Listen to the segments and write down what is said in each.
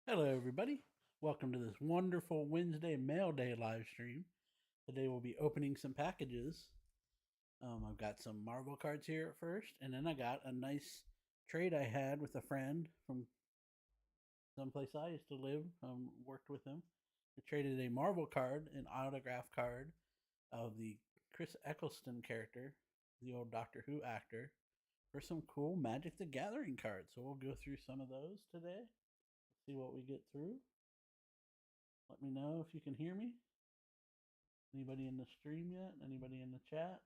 Hello, everybody. Welcome to this wonderful Wednesday mail day live stream. Today we'll be opening some packages. I've got some Marvel cards here at first, and then I got a nice trade I had with a friend from someplace I used to live. Worked with him. We traded a Marvel card, an autograph card of the Chris Eccleston character, the old Doctor Who actor, for some cool Magic the Gathering cards. So we'll go through some of those today. See what we get through. Let me know if you can hear me. Anybody in the stream yet? Anybody in the chat?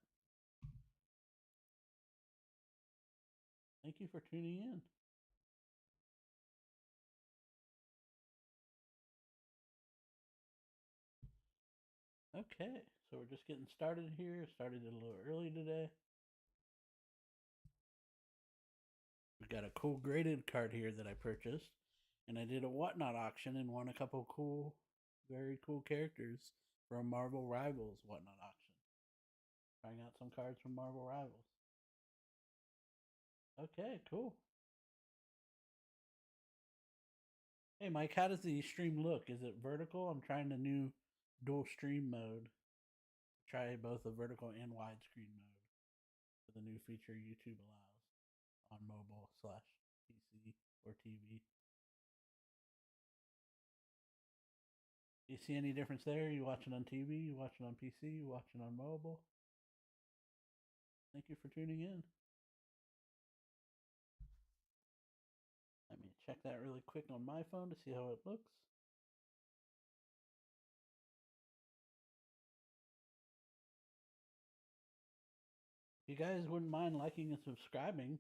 Thank you for tuning in. Okay, so we're just getting started here. Started a little early today. We've got a cool graded card here that I purchased, and I did a whatnot auction and won a couple cool, very cool characters for a Marvel Rivals whatnot auction. Trying out some cards from Marvel Rivals. Okay, cool. Hey Mike, how does the stream look? Is it vertical? I'm trying the new dual stream mode. Try both a vertical and widescreen mode for the new feature YouTube allows on mobile slash PC or TV. Do you see any difference there? You watching on TV? You watching on PC? You watching on mobile? Thank you for tuning in. Let me check that really quick on my phone to see how it looks. If you guys wouldn't mind liking and subscribing,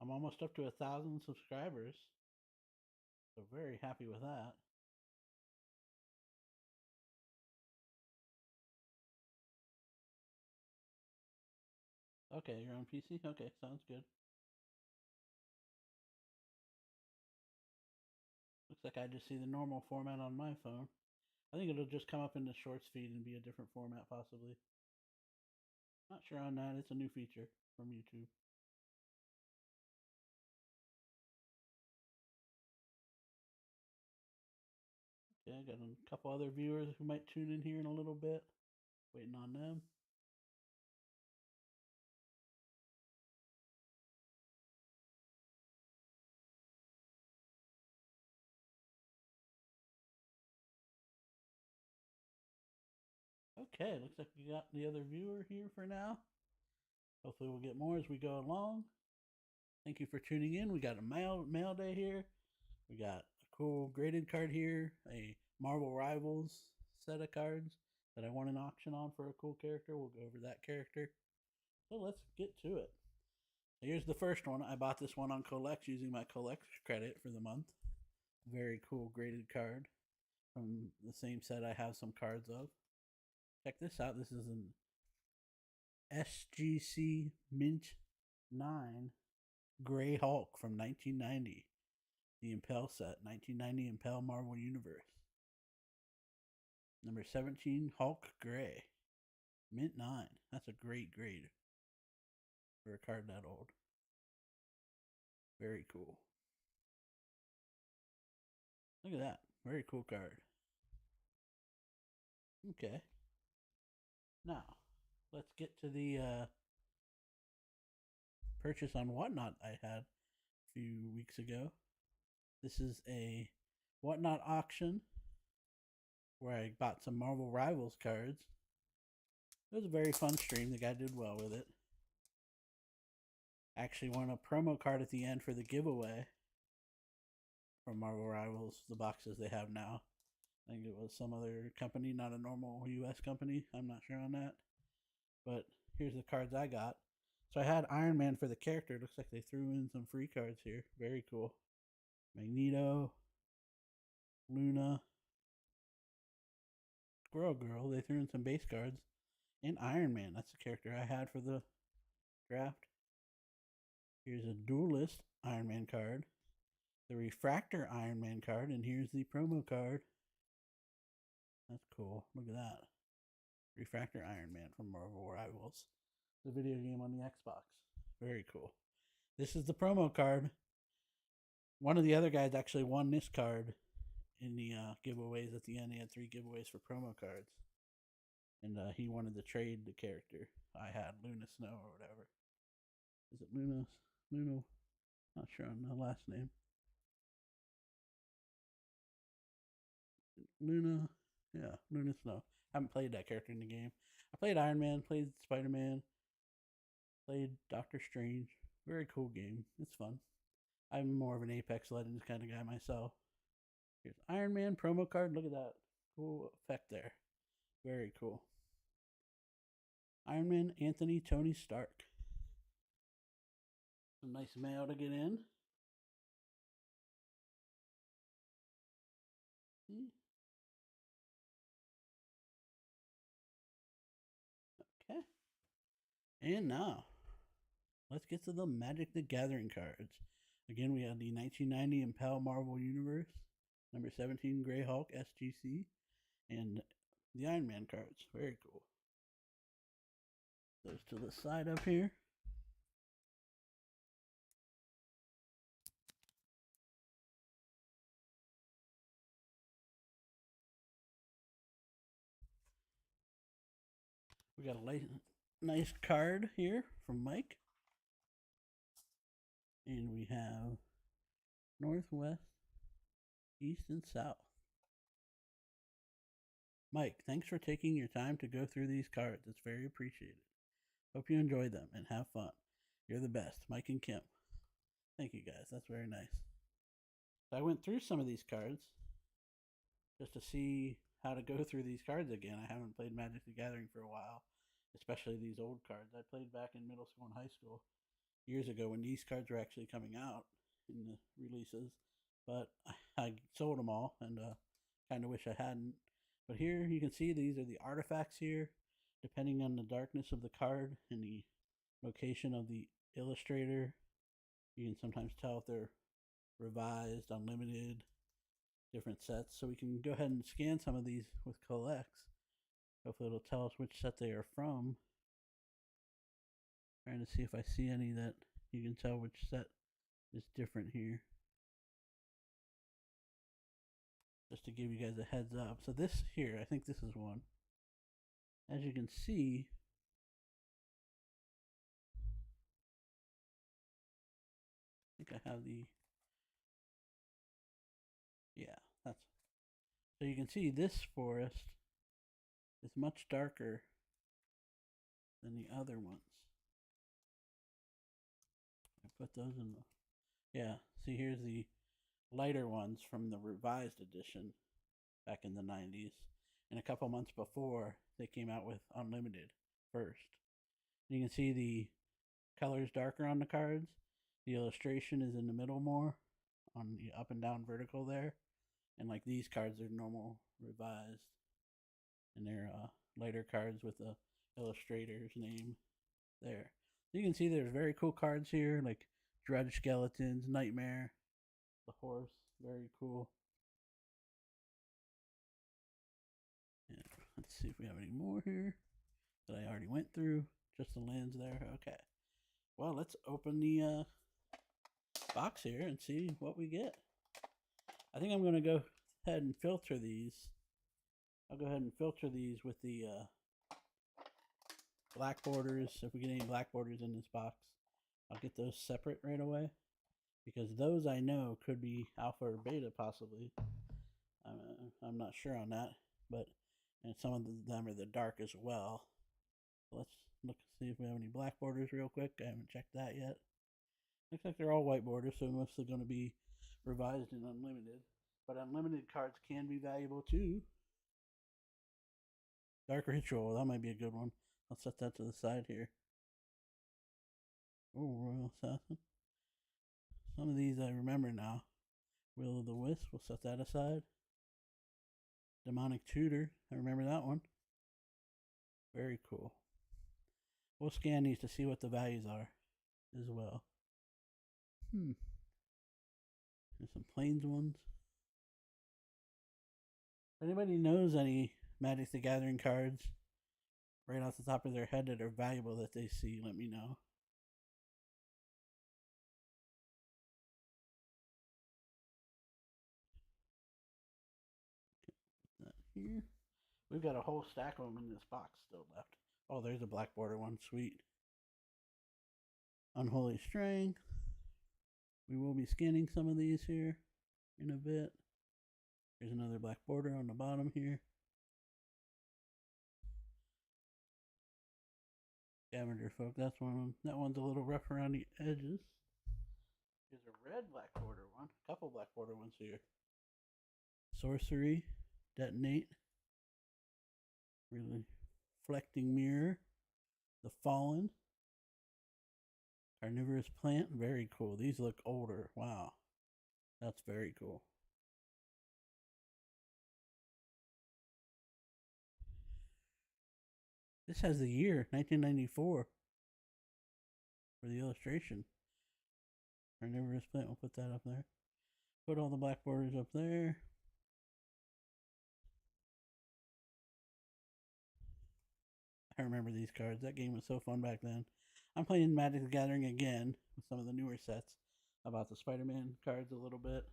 I'm almost up to 1,000 subscribers. So very happy with that. Okay, you're on PC? Okay, sounds good. Looks like I just see the normal format on my phone. I think it'll just come up in the shorts feed and be a different format possibly. Not sure on that. It's a new feature from YouTube. Okay, I got a couple other viewers who might tune in here in a little bit. Waiting on them. Okay, looks like we got the other viewer here for now. Hopefully we'll get more as we go along. Thank you for tuning in. We got a mail day here. We got a cool graded card here, a Marvel Rivals set of cards that I won an auction on for a cool character. We'll go over that character. So let's get to it. Here's the first one. I bought this one on Collect using my Collect credit for the month. Very cool graded card from the same set I have some cards of. Check this out. This is an SGC Mint 9 Gray Hulk from 1990. The Impel set, 1990 Impel Marvel Universe. Number 17, Hulk Gray. Mint 9. That's a great grade for a card that old. Very cool. Look at that. Very cool card. Okay. Now, let's get to the purchase on Whatnot I had a few weeks ago. This is a Whatnot auction where I bought some Marvel Rivals cards. It was a very fun stream. The guy did well with it. Actually won a promo card at the end for the giveaway from Marvel Rivals, the boxes they have now. I think it was some other company, not a normal US company. I'm not sure on that. But here's the cards I got. So I had Iron Man for the character. Looks like they threw in some free cards here. Very cool. Magneto, Luna, Squirrel Girl. They threw in some base cards. And Iron Man. That's the character I had for the draft. Here's a Duelist Iron Man card. The Refractor Iron Man card. And here's the promo card. That's cool. Look at that. Refractor Iron Man from Marvel Rivals. The video game on the Xbox. Very cool. This is the promo card. One of the other guys actually won this card in the giveaways at the end. They had 3 giveaways for promo cards, and he wanted to trade the character I had, Luna Snow or whatever. Is it Luna? Not sure on the last name. Luna, yeah, Luna Snow. I haven't played that character in the game. I played Iron Man, played Spider Man, played Doctor Strange. Very cool game. It's fun. I'm more of an Apex Legends kind of guy myself. Here's Iron Man promo card. Look at that. Cool effect there. Very cool. Iron Man Anthony Tony Stark. Some nice mail to get in. Okay. And now, let's get to the Magic the Gathering cards. Again, we have the 1990 Impel Marvel Universe, number 17 Grey Hulk SGC, and the Iron Man cards. Very cool. Those to the side up here. We got a nice card here from Mike. And we have Northwest, East, and South. Mike, thanks for taking your time to go through these cards. It's very appreciated. Hope you enjoy them and have fun. You're the best, Mike and Kim. Thank you guys. That's very nice. So I went through some of these cards just to see how to go through these cards again. I haven't played Magic the Gathering for a while, especially these old cards. I played back in middle school and high school years ago when these cards were actually coming out in the releases, but I sold them all and kind of wish I hadn't. But here you can see these are the artifacts here. Depending on the darkness of the card and the location of the illustrator, you can sometimes tell if they're revised, unlimited, different sets. So we can go ahead and scan some of these with collects. Hopefully it'll tell us which set they are from. Trying to see if I see any that you can tell which set is different here. Just to give you guys a heads up. So this here, I think this is one. As you can see, I think I have the, yeah, that's, so you can see this forest is much darker than the other ones. I put those in the, yeah, see here's the lighter ones from the revised edition back in the 90s. And a couple months before, they came out with Unlimited first. And you can see the colors darker on the cards. The illustration is in the middle more on the up and down vertical there. And like these cards are normal revised. And they're lighter cards with the illustrator's name there. You can see there's very cool cards here, like Dredge Skeletons, Nightmare, the horse, very cool. And let's see if we have any more here that I already went through. Just the lands there. Okay. Well, let's open the box here and see what we get. I think I'm going to go ahead and filter these. I'll go ahead and filter these with the black borders. If we get any black borders in this box, I'll get those separate right away. Because those I know could be alpha or beta possibly. I'm not sure on that. But and some of them are the dark as well. Let's look see if we have any black borders real quick. I haven't checked that yet. Looks like they're all white borders, so mostly going to be revised and unlimited. But unlimited cards can be valuable too. Dark Ritual, that might be a good one. I'll set that to the side here. Oh, Royal Assassin. Some of these I remember now. Will of the Wisp, we'll set that aside. Demonic Tutor, I remember that one. Very cool. We'll scan these to see what the values are as well. There's some Plains ones. If anybody knows any Magic the Gathering cards right off the top of their head that are valuable that they see, let me know. here. We've got a whole stack of them in this box still left. Oh, there's a black border one. Sweet. Unholy Strength. We will be scanning some of these here in a bit. There's another black border on the bottom here. Scavenger Folk, that's one of them. That one's a little rough around the edges. Here's a red black border one. A couple black border ones here. Sorcery. Detonate. Reflecting Mirror. The Fallen. Carnivorous Plant. Very cool. These look older. Wow. That's very cool. This has the year 1994 for the illustration. Carnivorous Plant. We'll put that up there. Put all the black borders up there. I remember these cards. That game was so fun back then. I'm playing Magic the Gathering again with some of the newer sets. About the Spider-Man cards a little bit.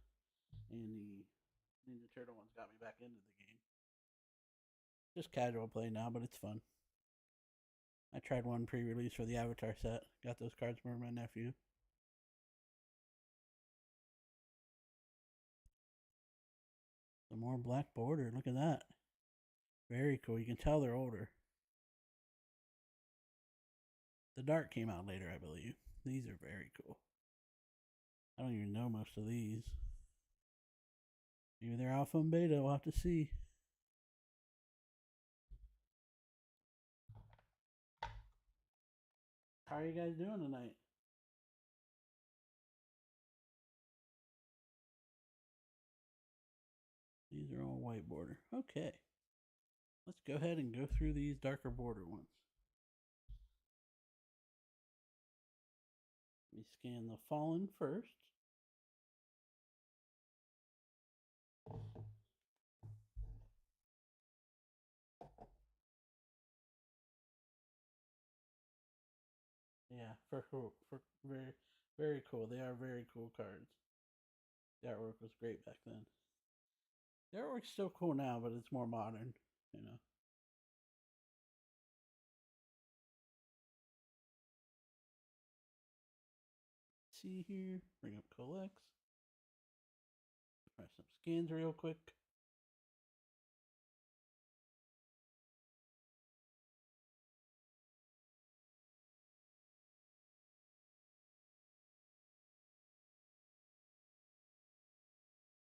And the Ninja Turtle ones got me back into the game. Just casual play now, but it's fun. I tried one pre-release for the Avatar set. Got those cards for my nephew. Some more black border. Look at that. Very cool. You can tell they're older. The Dark came out later, I believe. These are very cool. I don't even know most of these. Maybe they're alpha and beta. We'll have to see. How are you guys doing tonight? These are all white border. Okay. Let's go ahead and go through these darker border ones. We scan the Fallen first. Yeah, for very, very cool. They are very cool cards. The artwork was great back then. The artwork's still cool now, but it's more modern, you know. See here, bring up collects. Press some scans real quick.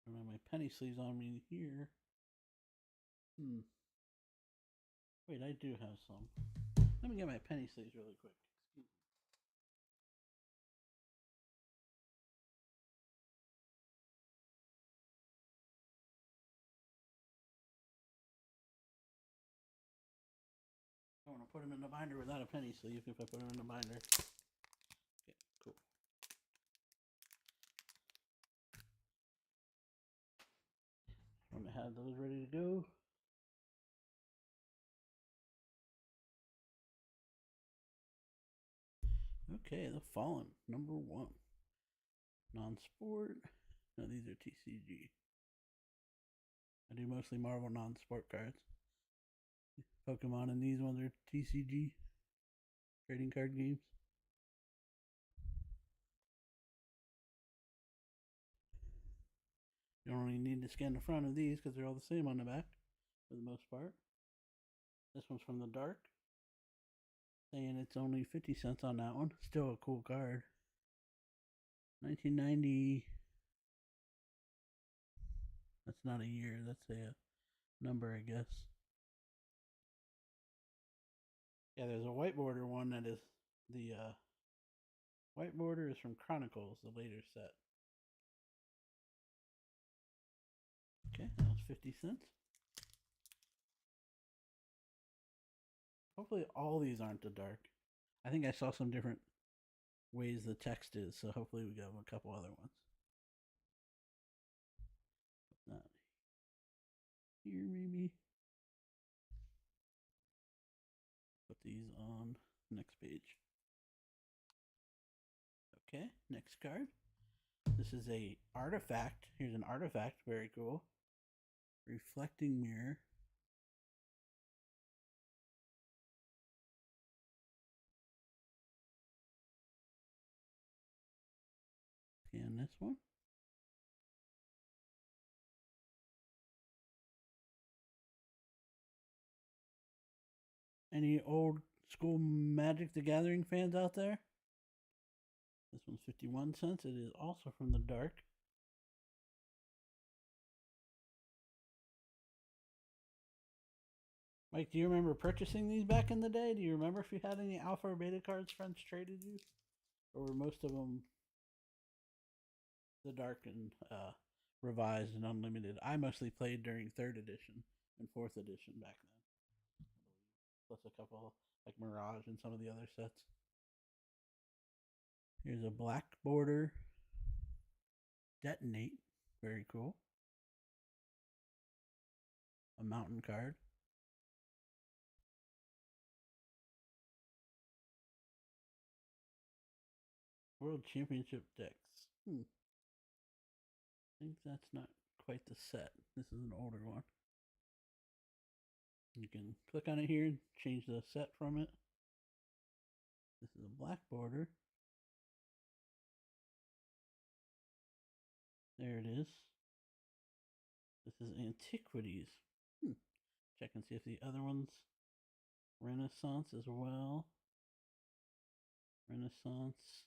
I have my penny sleeves on me here. Wait, I do have some. Let me get my penny sleeves really quick. Excuse me. I want to put them in the binder without a penny sleeve if I put them in the binder. Okay, cool. I'm going to have those ready to go. Okay, the Fallen, number 1. Non-sport. No, these are TCG. I do mostly Marvel non-sport cards. Pokemon and these ones are TCG. Trading card games. You don't really need to scan the front of these because they're all the same on the back for the most part. This one's from the Dark. Saying it's only 50 cents on that one. Still a cool card. 1990. That's not a year. That's a number, I guess. Yeah, there's a white border one that is the white border is from Chronicles, the later set. Okay, that was 50 cents. Hopefully all these aren't the Dark. I think I saw some different ways the text is, so hopefully we got a couple other ones. Not here, maybe. Put these on next page. Okay, next card. This is a artifact. Here's an artifact, very cool. Reflecting Mirror. in this one. Any old school Magic the Gathering fans out there? This one's 51 cents. It is also from the dark. Mike, do you remember purchasing these back in the day? Do you remember if you had any alpha or beta cards friends traded you? Or were most of them the dark and revised and unlimited? I mostly played during 3rd edition and 4th edition back then. Plus a couple like Mirage and some of the other sets. Here's a black border Detonate. Very cool. A mountain card. World Championship decks. I think that's not quite the set. This is an older one. You can click on it here and change the set from it. This is a black border. There it is. This is Antiquities. Check and see if the other one's Renaissance as well. Renaissance.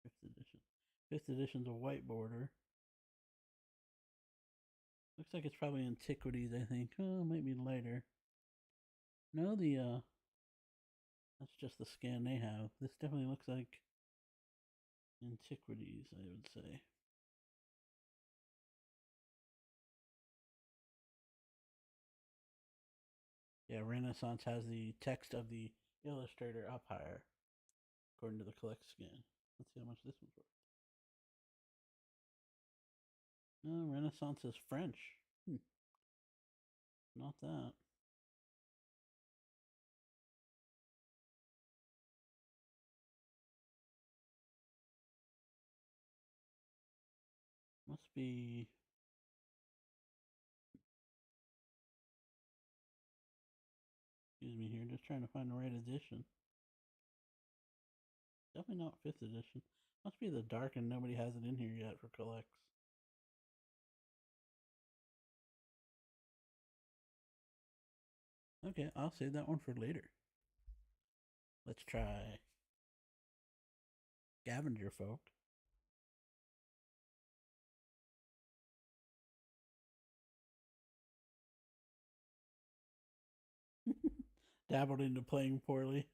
5th edition. 5th edition's a white border. Looks like it's probably Antiquities, I think. Oh, it might be lighter. No, that's just the scan they have. This definitely looks like Antiquities, I would say. Yeah, Renaissance has the text of the illustrator up higher, according to the collect scan. Let's see how much this one's worth. No, Renaissance is French. Not that. Must be. Excuse me here, just trying to find the right edition. Definitely not 5th edition. Must be the dark and nobody has it in here yet for collects. Okay, I'll save that one for later. Let's try Scavenger Folk. Dabbled into playing poorly.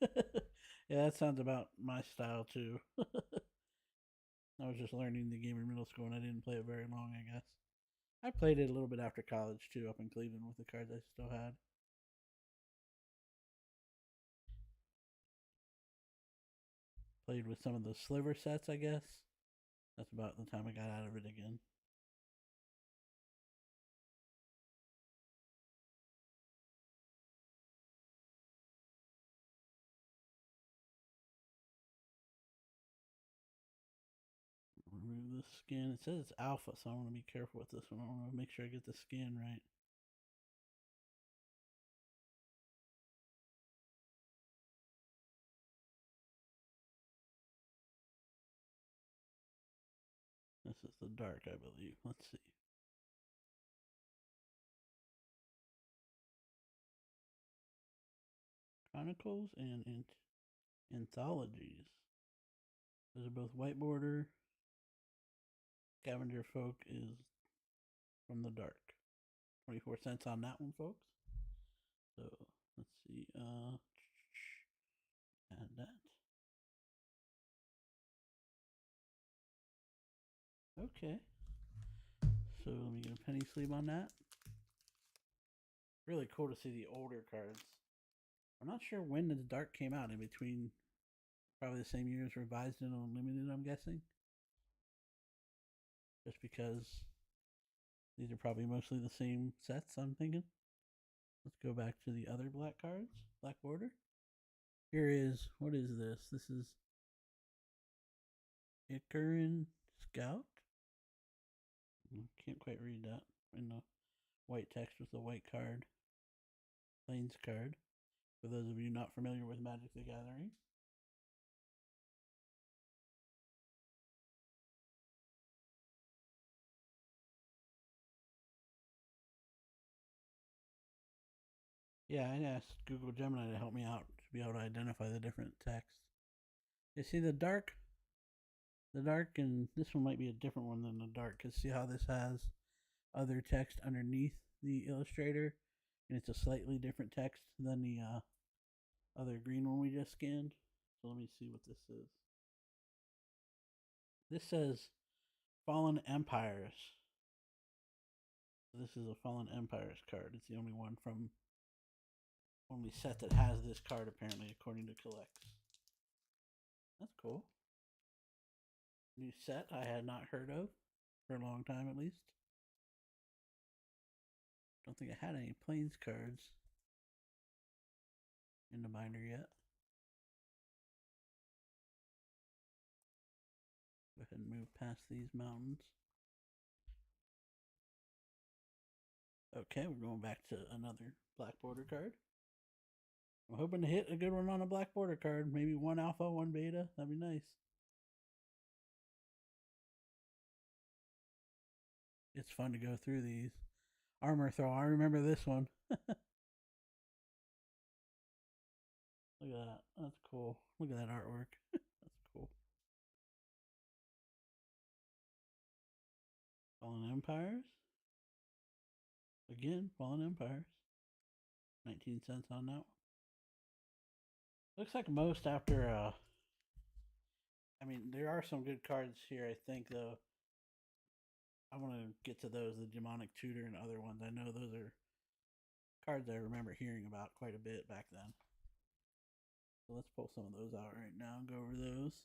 Yeah, that sounds about my style too. I was just learning the game in middle school and I didn't play it very long, I guess. I played it a little bit after college too, up in Cleveland with the cards I still had. Played with some of the sliver sets, I guess. That's about the time I got out of it again. Remove the skin. It says it's alpha, so I want to be careful with this one. I want to make sure I get the skin right. This is the dark, I believe. Let's see. Chronicles and Anthologies. Those are both white border. Scavenger Folk is from the dark. 24 cents on that one, folks. So let's see. Add that. Okay. So let me get a penny sleeve on that. Really cool to see the older cards. I'm not sure when the dark came out. In between, probably the same year as revised and unlimited, I'm guessing. Just because these are probably mostly the same sets, I'm thinking. Let's go back to the other black cards. Black border. Here is, what is this? This is Icaran Scout. Can't quite read that in the white text with the white card. Plains card. For those of you not familiar with Magic the Gathering. Yeah, I asked Google Gemini to help me out to be able to identify the different text. You see the dark, and this one might be a different one than the dark. Cause see how this has other text underneath the illustrator, and it's a slightly different text than the other green one we just scanned. So let me see what this is. This says Fallen Empires. So this is a Fallen Empires card. It's the only set that has this card apparently, according to Collects. That's cool. New set I had not heard of for a long time at least. Don't think I had any Plains cards in the binder yet. Go ahead and move past these mountains. Okay, we're going back to another black border card. I'm hoping to hit a good one on a black border card. Maybe one alpha, one beta. That'd be nice. It's fun to go through these. Armor Throw. I remember this one. Look at that. That's cool. Look at that artwork. That's cool. Fallen Empires. Again, Fallen Empires. 19 cents on that one. Looks like most after I mean, there are some good cards here, I think, though. I want to get to those, the Demonic Tutor and other ones. I know those are cards I remember hearing about quite a bit back then. So let's pull some of those out right now and go over those.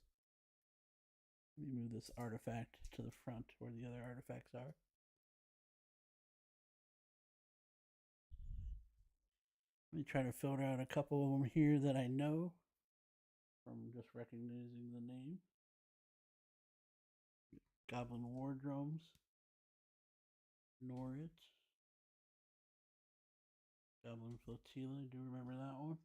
Let me move this artifact to the front where the other artifacts are. Let me try to filter out a couple of them here that I know from just recognizing the name. Goblin Wardrums. Norwich. Goblin Flotilla. Do you remember that one?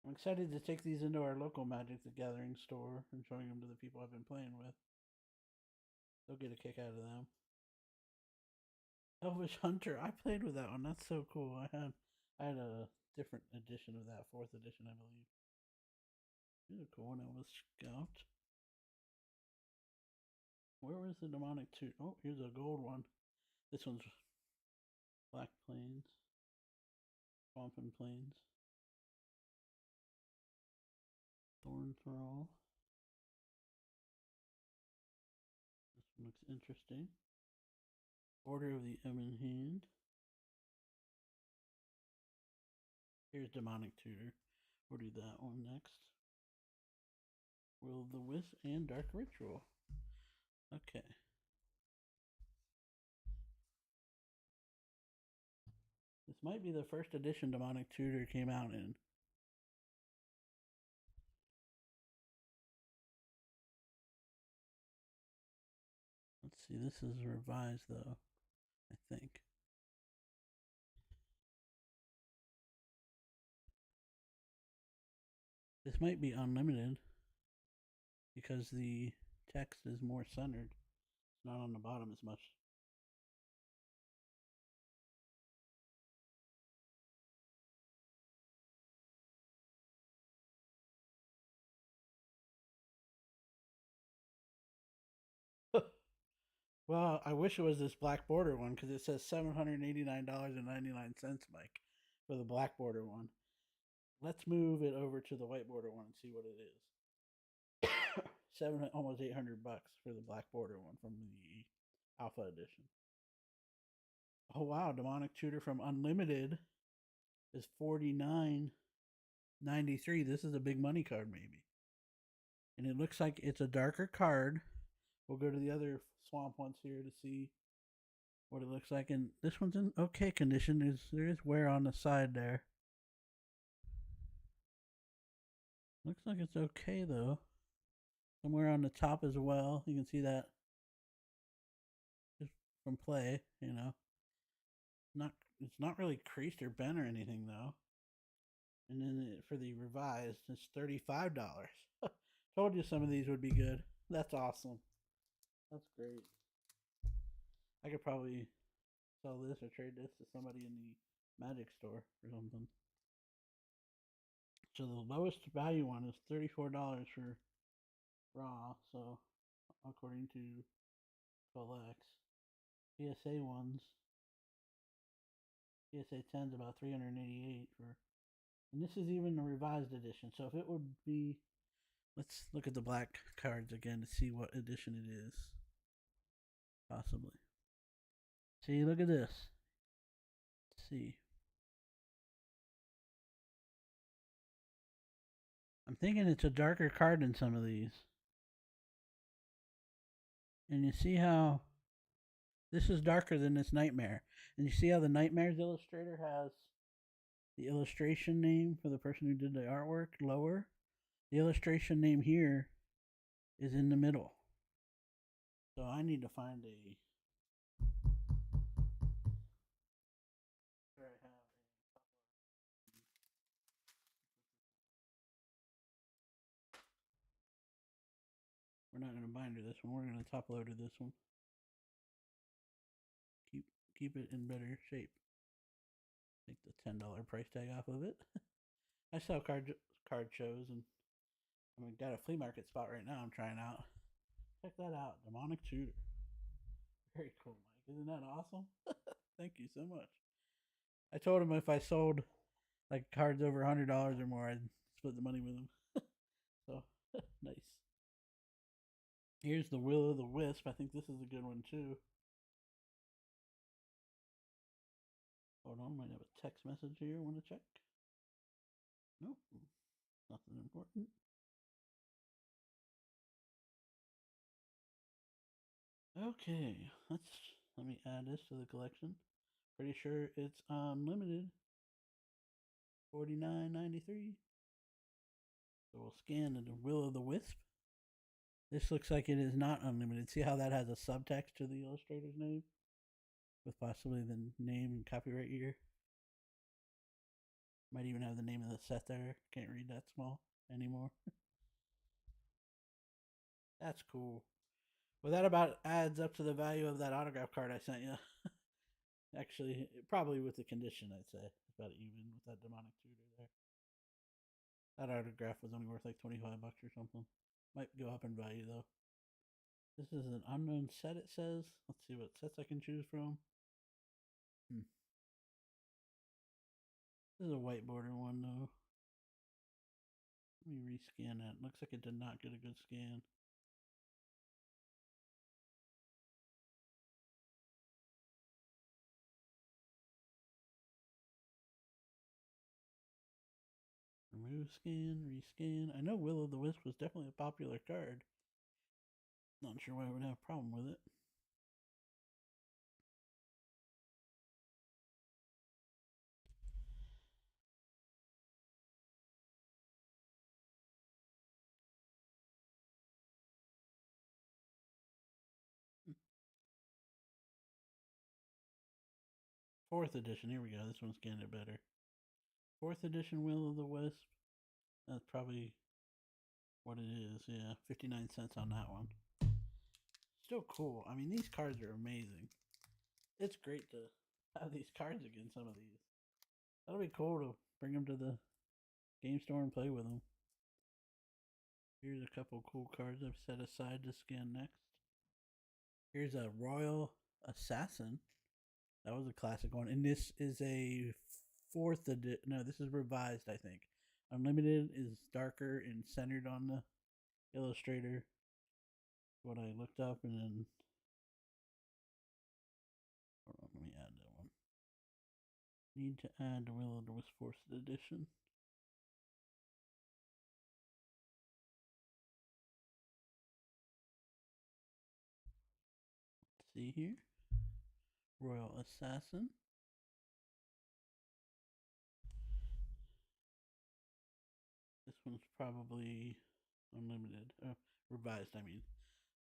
I'm excited to take these into our local Magic the Gathering store and showing them to the people I've been playing with. They'll get a kick out of them. Elvish Hunter. I played with that one. That's so cool. I had a different edition of that, 4th edition, I believe. Here's a cool one. Elvish Scout. Where was the Demonic Tutor? Oh, here's a gold one. This one's Black Plains. Swamp and Plains. Thorn Thrall. This one looks interesting. Order of the Ebon Hand. Here's Demonic Tutor. We'll do that one next. Will of the Wisp and Dark Ritual. Okay. This might be the first edition Demonic Tutor came out in. Let's see, this is revised though, I think. This might be unlimited because the text is more centered. It's not on the bottom as much. Well, I wish it was this black border one because it says $789.99, Mike, for the black border one. Let's move it over to the white border one and see what it is. Almost $800 for the black border one from the Alpha Edition. Oh wow, Demonic Tutor from Unlimited is $49.93. This is a big money card, maybe. And it looks like it's a darker card. We'll go to the other swamp ones here to see what it looks like. And this one's in okay condition. There is wear on the side there. Looks like it's okay though. Somewhere on the top as well. You can see that just from play, you know. It's not really creased or bent or anything though. And then for the revised, it's $35. Told you some of these would be good. That's awesome. That's great. I could probably sell this or trade this to somebody in the Magic store or something. So the lowest value one is $34 for raw. So according to Colex, PSA ones, PSA 10's about 388 for, and this is even the revised edition. So if it would be, let's look at the black cards again to see what edition it is. Possibly. See, look at this. Let's see. I'm thinking it's a darker card than some of these. And you see how this is darker than this Nightmare. And you see how the Nightmare's illustrator has the illustration name for the person who did the artwork lower? The illustration name here is in the middle. So I need to find a. We're not going to binder this one. We're going to top loader this one. Keep it in better shape. Take the $10 price tag off of it. I sell card shows, and I got a flea market spot right now I'm trying out. Check that out, Demonic Tutor. Very cool, Mike. Isn't that awesome? Thank you so much. I told him if I sold like cards over $100 or more, I'd split the money with him. So nice. Here's the Will o' the Wisp. I think this is a good one too. Hold on, might have a text message here. Want to check? Nope, nothing important. Okay, let me add this to the collection. Pretty sure it's unlimited. $49.93. So we'll scan the Will o' the Wisp. This looks like it is not unlimited. See how that has a subtext to the illustrator's name? With possibly the name and copyright year. Might even have the name of the set there. Can't read that small anymore. That's cool. Well, that about adds up to the value of that autograph card I sent you. Actually, probably with the condition, I'd say. About even with that Demonic Tutor there. That autograph was only worth like $25 or something. Might go up in value though. This is an unknown set, it says. Let's see what sets I can choose from. This is a white border one though. Let me rescan that. Looks like it did not get a good scan. Remove scan, rescan. I know Will o' the Wisp was definitely a popular card. Not sure why I would have a problem with it. Fourth edition. Here we go. This one scanned it better. Fourth edition Will o' the Wisp. That's probably what it is. Yeah, 59 cents on that one. Still cool. I mean, these cards are amazing. It's great to have these cards again. Some of these. That'll be cool to bring them to the game store and play with them. Here's a couple cool cards I've set aside to scan next. Here's a Royal Assassin. That was a classic one. And this is a fourth edition. No, this is revised, I think. Unlimited is darker and centered on the illustrator. What I looked up, and then hold on, let me add that one. Need to add the Will o' the Wisp fourth edition. Let's see here. Royal Assassin. This one's probably unlimited. Revised, I mean.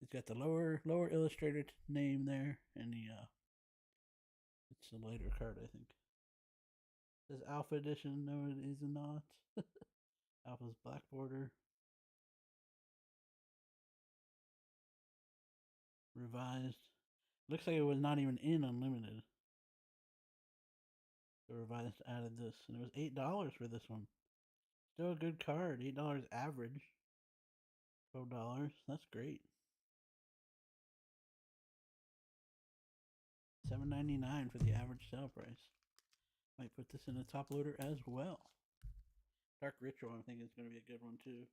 It's got the lower illustrator name there, and the it's a later card, I think. It says Alpha Edition. No, it is not. Alpha's black border. Revised. Looks like it was not even in unlimited. The revised added this, and it was $8 for this one. Still a good card. $8 average. $12. That's great. $7.99 for the average sale price. Might put this in the top loader as well. Dark Ritual, I think, is going to be a good one too.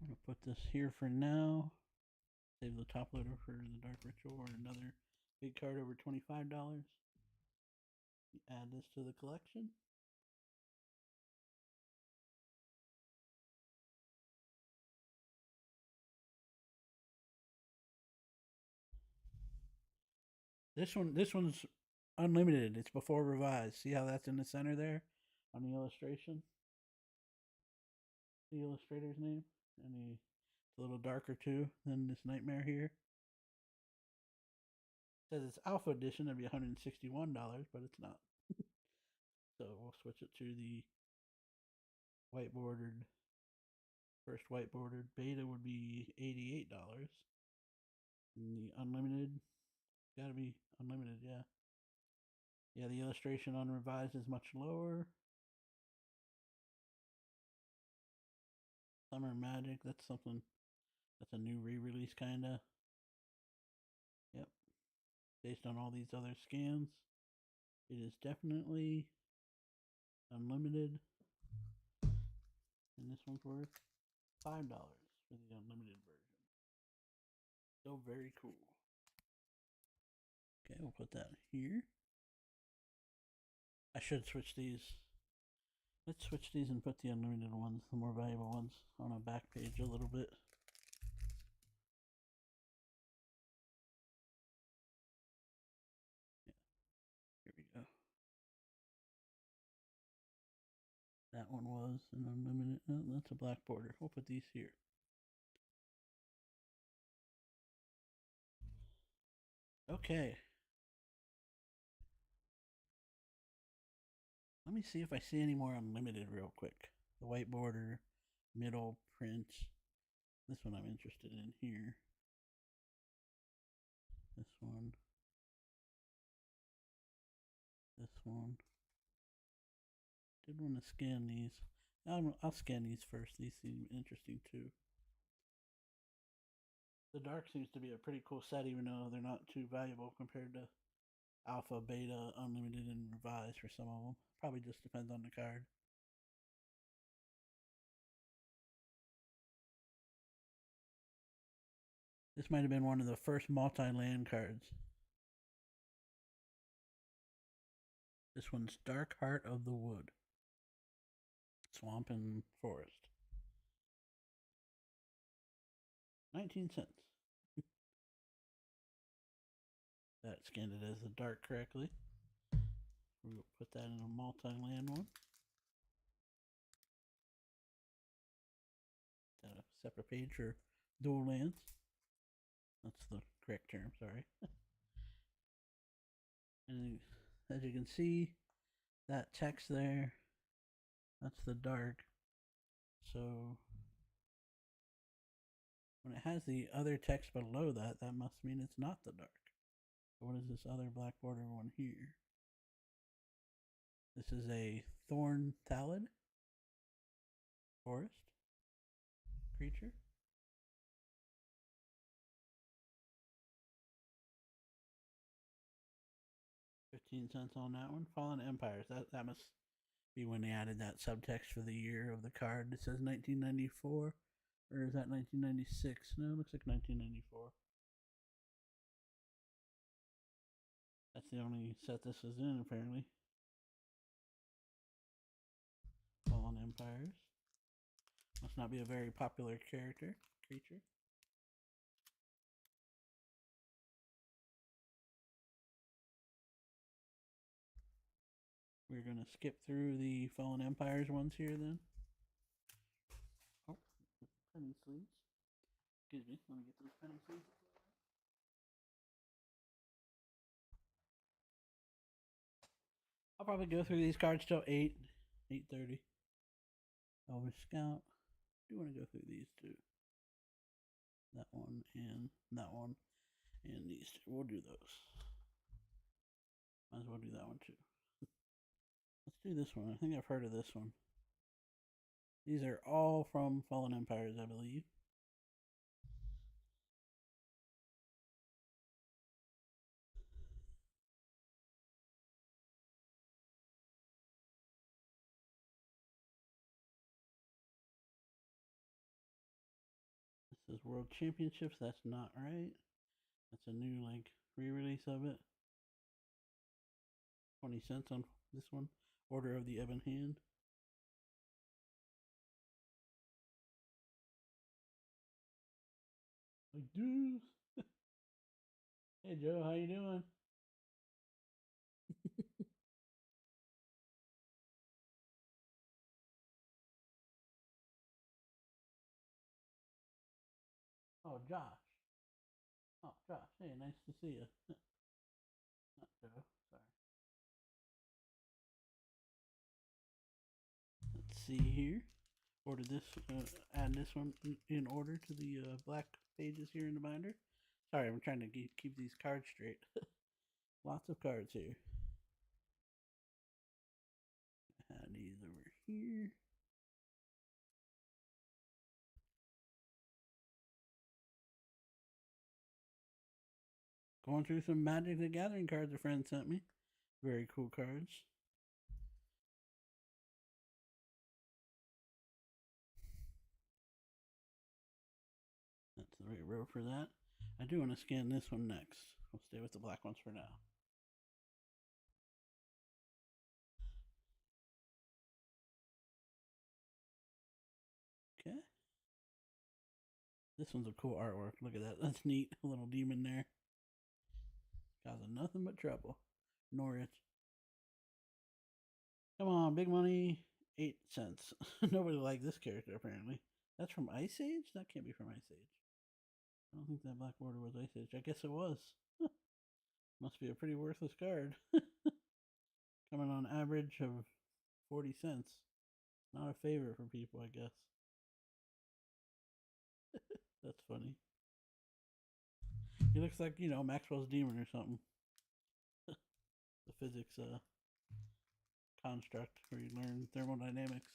I'm going to put this here for now. Save the top loader for the Dark Ritual or another big card over $25. Add this to the collection. This one's unlimited. It's before revised. See how that's in the center there on the illustration? The illustrator's name, and it's a little darker too than this Nightmare here. It says it's Alpha Edition. That'd be $161, but it's not. So we'll switch it to the white bordered. First white bordered beta would be $88. And the unlimited, gotta be unlimited, yeah. Yeah, the illustration on revised is much lower. Summer Magic, that's something, that's a new re-release kinda. Yep. Based on all these other scans. It is definitely unlimited. And this one's worth $5 for the unlimited version. So very cool. Okay, we'll put that here. I should switch these. Let's switch these and put the unlimited ones, the more valuable ones, on a back page a little bit. Yeah. Here we go. That one was an unlimited. Oh, that's a black border. We'll put these here. Okay. Let me see if I see any more unlimited real quick. The white border, middle print. This one I'm interested in here. This one. This one. Did want to scan these. I'll scan these first. These seem interesting too. The dark seems to be a pretty cool set, even though they're not too valuable compared to alpha, beta, unlimited, and revised for some of them. Probably just depends on the card. This might have been one of the first multi-land cards. This one's Dark Heart of the Wood. Swamp and Forest. 19 cents. That scanned it as the dark correctly. We'll put that in a multi-land one. A separate page for dual lands. That's the correct term, sorry. And as you can see, that text there, that's the dark. So when it has the other text below that, that must mean it's not the dark. So what is this other black border one here? This is a Thorn Thalid forest creature. $0.15 on that one. Fallen Empires. That must be when they added that subtext for the year of the card. It says 1994, or is that 1996? No, it looks like 1994. That's the only set this is in, apparently. Fallen Empires. Must not be a very popular creature. We're going to skip through the Fallen Empires ones here then. Oh, penny sleeves. Excuse me, let me get those penny sleeves. I'll probably go through these cards till 8:30. Elvis Scout. do want to go through these two. That one and that one and these two. We'll do those. Might as well do that one too. Let's do this one. I think I've heard of this one. These are all from Fallen Empires, I believe. This is World Championships. That's not right. That's a new like re-release of it. 20 cents on this one. Order of the Ebon Hand. Like, dude. Hey Joe, how you doing? Oh, Josh. Oh, Josh. Hey, nice to see you. Not Joe. Sorry. Let's see here. Order this. Add this one in order to the black pages here in the binder. Sorry, I'm trying to keep these cards straight. Lots of cards here. Add these over here. Going through some Magic the Gathering cards a friend sent me. Very cool cards. That's the right row for that. I do want to scan this one next. I'll stay with the black ones for now. Okay. This one's a cool artwork. Look at that. That's neat. A little demon there. Causing nothing but trouble. Norwich. Come on, big money. 8 cents. Nobody liked this character, apparently. That's from Ice Age? That can't be from Ice Age. I don't think that black border was Ice Age. I guess it was. Must be a pretty worthless card. Coming on average of 40 cents. Not a favorite for people, I guess. That's funny. He looks like, you know, Maxwell's Demon or something. The physics construct where you learn thermodynamics.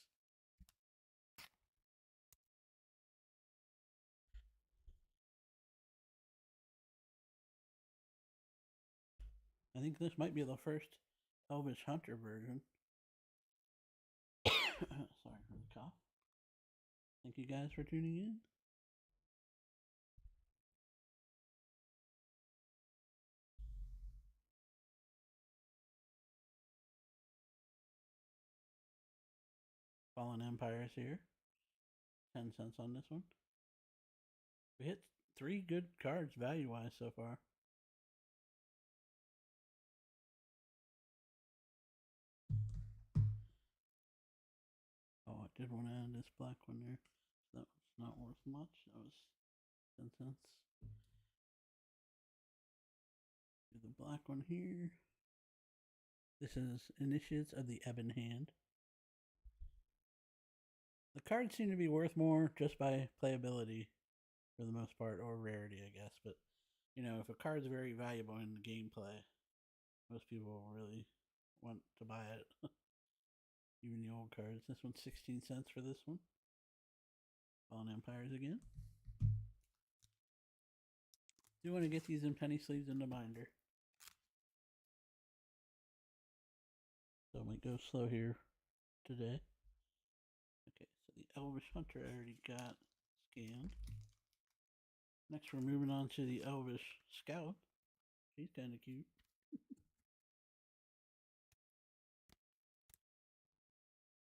I think this might be the first Elvish Hunter version. Sorry for the cough. Thank you guys for tuning in. Fallen Empires here. 10 cents on this one. We hit 3 good cards value-wise so far. Oh, I did want to add this black one there. So that was not worth much. That was 10 cents. Do the black one here. This is Initiates of the Ebon Hand. The cards seem to be worth more just by playability for the most part, or rarity, I guess. But, you know, if a card's very valuable in the gameplay, most people really want to buy it. Even the old cards. This one's 16 cents for this one. Fallen Empires again. Do want to get these in penny sleeves in the binder. So I might go slow here today. Okay, so the Elvish Hunter I already got scanned. Next we're moving on to the Elvish Scout. She's kind of cute.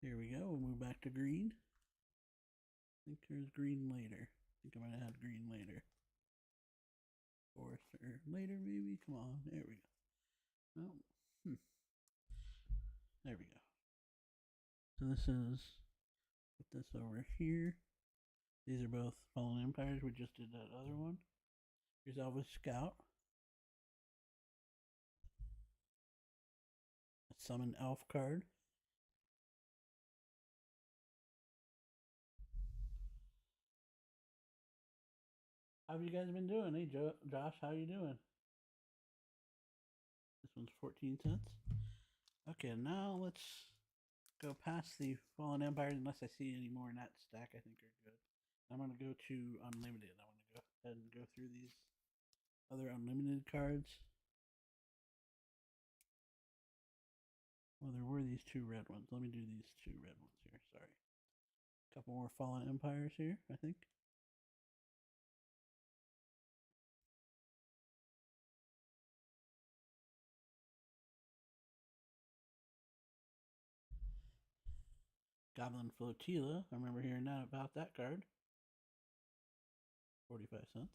Here we go. We'll move back to green. I think there's green later. I think I might have had green later. Forester later, maybe? Come on. There we go. Oh. There we go. So this is, put this over here. These are both Fallen Empires. We just did that other one. Here's Elvish Scout. A Summon Elf card. How have you guys been doing? Hey, Josh, how you doing? This one's 14 cents. Okay, now let's go past the Fallen Empires unless I see any more in that stack I think are good. I'm going to go to Unlimited. I want to go ahead and go through these other Unlimited cards. Well, there were these two red ones. Let me do these two red ones here. Sorry. A couple more Fallen Empires here, I think. Goblin Flotilla. I remember hearing that about that card. 45 cents.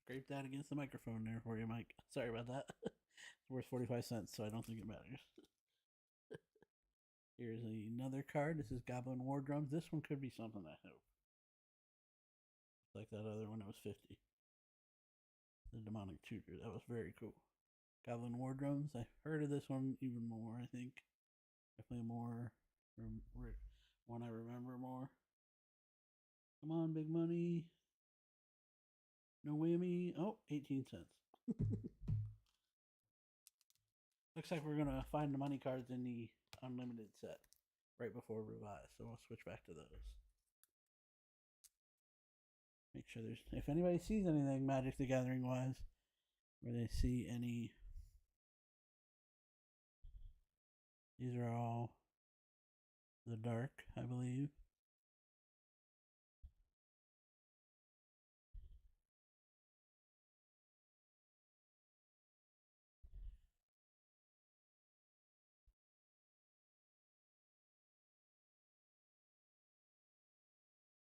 Scrape that against the microphone there for you, Mike. Sorry about that. It's worth 45 cents, so I don't think it matters. Here's another card. This is Goblin War Drums. This one could be something, I hope. Like that other one, it was 50. The Demonic Tutor. That was very cool. Goblin War Drums. I heard of this one even more, I think. Definitely more. One I remember more. Come on, big money. No whammy. Oh, 18 cents. Looks like we're going to find the money cards in the Unlimited set right before Revise. So we'll switch back to those. Make sure there's, if anybody sees anything Magic the Gathering wise, where they see any, these are all the dark, I believe.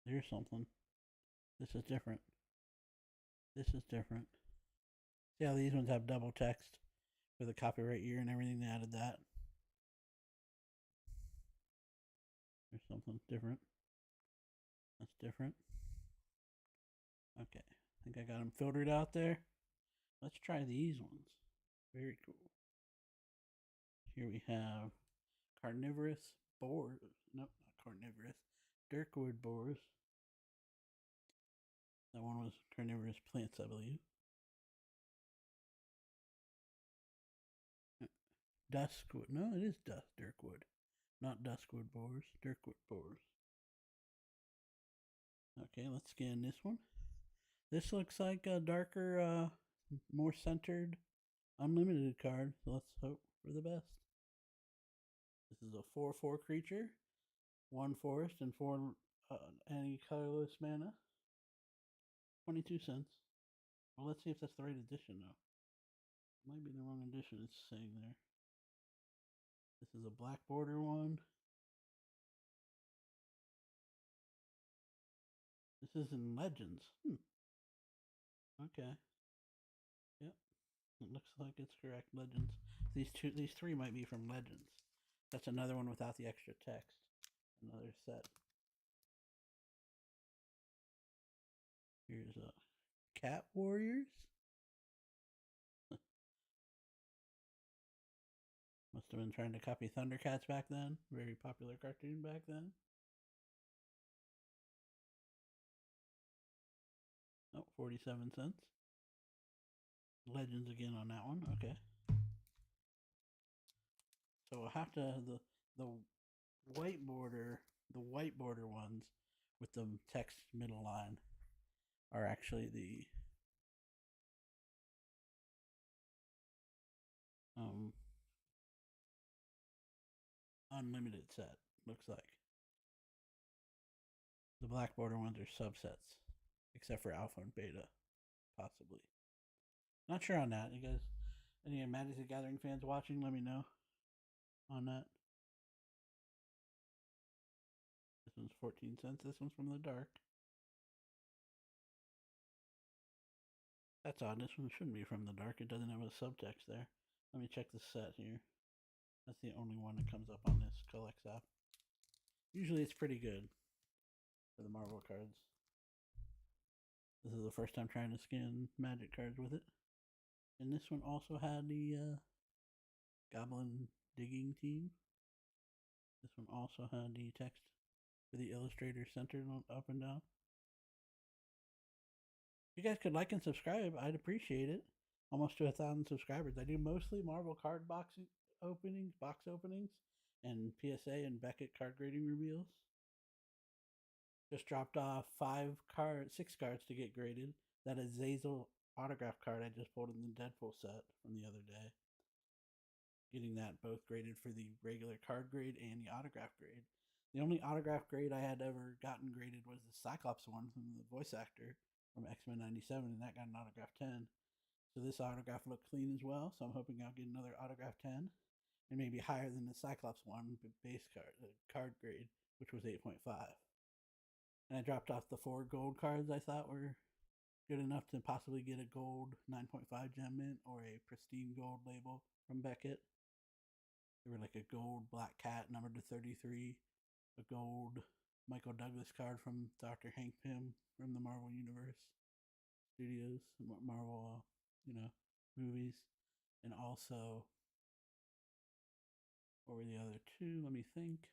There's something. This is different. This is different. See how these ones have double text for the copyright year and everything? They added that. There's something different. That's different. Okay. I think I got them filtered out there. Let's try these ones. Very cool. Here we have carnivorous boars. Nope, not carnivorous. Dirkwood boars. That one was carnivorous plants, I believe. Duskwood. No, it is Dirkwood. Not Duskwood boars. Dirkwood boars. Okay, let's scan this one. This looks like a darker, more centered, unlimited card. So let's hope for the best. This is a 4/4 creature, 1 forest, and 4 any colorless mana. 22 cents. Well, let's see if that's the right edition, though. Might be the wrong edition it's saying there. This is a black border one. This is in Legends. Okay. Yep. It looks like it's correct. Legends. These three might be from Legends. That's another one without the extra text. Another set. Here's a Cat Warriors. Must have been trying to copy Thundercats back then. Very popular cartoon back then. Oh, 47 cents. Legends again on that one. Okay. So we'll have to the white border ones with the text middle line are actually the unlimited set. Looks like the black border ones are subsets, except for alpha and beta, possibly. Not sure on that. You guys, any Magic the Gathering fans watching? Let me know on that. This one's 14 cents. This one's from the dark. That's odd. This one shouldn't be from the dark. It doesn't have a subtext there. Let me check the set here. That's the only one that comes up on this Collects app. Usually it's pretty good for the Marvel cards. This is the first time trying to scan Magic cards with it. And this one also had the Goblin Digging Team. This one also had the text for the illustrator centered on up and down. If you guys could like and subscribe, I'd appreciate it. Almost to 1,000 subscribers. I do mostly Marvel card box openings, and PSA and Beckett card grading reveals. Just dropped off 6 cards to get graded. That Azazel autograph card I just pulled in the Deadpool set from the other day. Getting that both graded for the regular card grade and the autograph grade. The only autograph grade I had ever gotten graded was the Cyclops one from the voice actor from X-Men 97, and that got an autograph 10. So this autograph looked clean as well, so I'm hoping I'll get another autograph 10, and maybe higher than the Cyclops one base card grade, which was 8.5. And I dropped off the 4 gold cards I thought were good enough to possibly get a gold 9.5 gem mint or a pristine gold label from Beckett. They were like a gold Black Cat numbered to 33, a gold Michael Douglas card from Dr. Hank Pym from the Marvel Universe Studios, Marvel, movies, and also, what were the other 2? Let me think.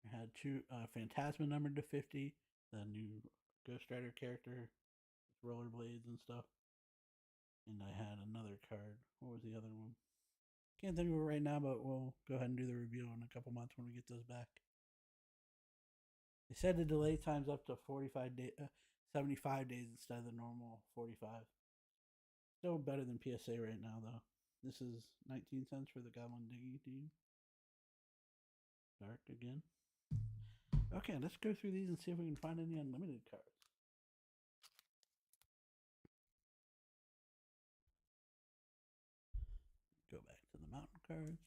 I had 2 Phantasma numbered to 50, the new Ghost Rider character with rollerblades and stuff. And I had another card. What was the other one? Can't think of it right now, but we'll go ahead and do the review in a couple months when we get those back. They said the delay time's up to 75 days instead of the normal 45. Still better than PSA right now, though. This is 19 cents for the Goblin Diggy Team. Dark again. Okay, let's go through these and see if we can find any unlimited cards. Go back to the mountain cards.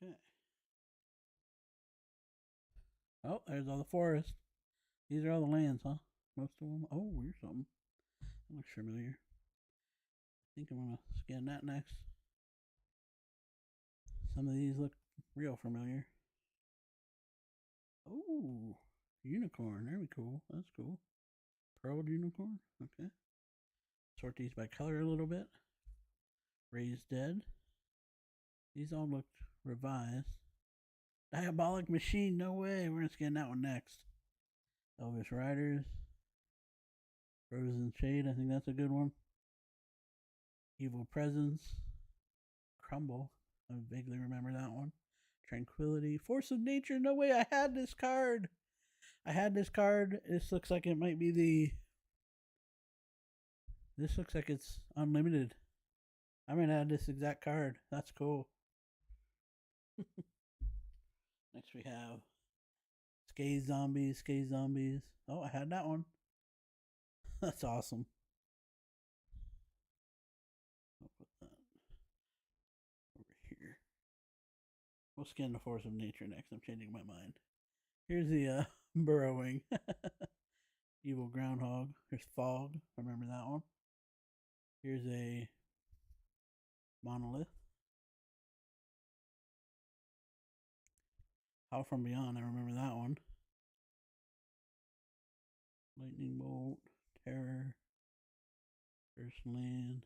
Okay. Oh, there's all the forest. These are all the lands, huh? Most of them. Oh, here's something. That looks familiar. I think I'm going to scan that next. Some of these look real familiar. Oh, unicorn. Very cool. That's cool. Pearled unicorn. Okay. Sort these by color a little bit. Raised Dead. These all looked revised. Diabolic Machine. No way. We're going to scan that one next. Elvis Riders. Frozen Shade. I think that's a good one. Evil Presence. Crumble. I vaguely remember that one. Tranquility. Force of Nature. No way. I had this card. This looks like it might be This looks like it's unlimited. I'm going to add this exact card. That's cool. Next we have Skaze Zombies. Oh, I had that one. That's awesome. I'll put that over here. We'll scan the Force of Nature next. I'm changing my mind. Here's the burrowing. Evil Groundhog. Here's Fog. Remember that one. Here's a Monolith. Howl from Beyond. I remember that one. Lightning Bolt. Terror. First Land.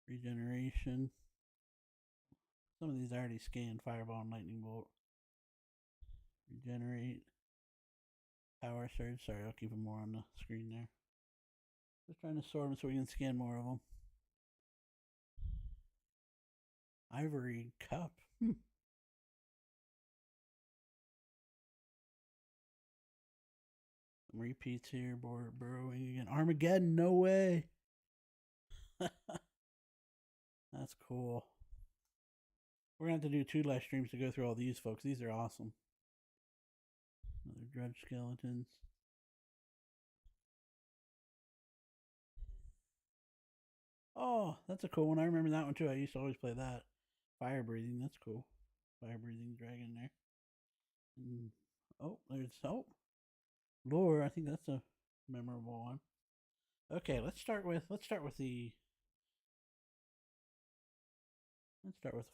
Regeneration. Some of these I already scanned. Fireball and Lightning Bolt. Regenerate. Power Surge. Sorry, I'll keep them more on the screen there. Just trying to sort them so we can scan more of them. Ivory Cup. Some repeats here. Burrowing again. Armageddon. No way. That's cool. We're going to have to do 2 live streams to go through all these, folks. These are awesome. Another Drudge Skeletons. Oh, that's a cool one. I remember that one too. I used to always play that. Fire Breathing. That's cool. Fire Breathing Dragon there. And, there's Lure. I think that's a memorable one. Okay, let's start with the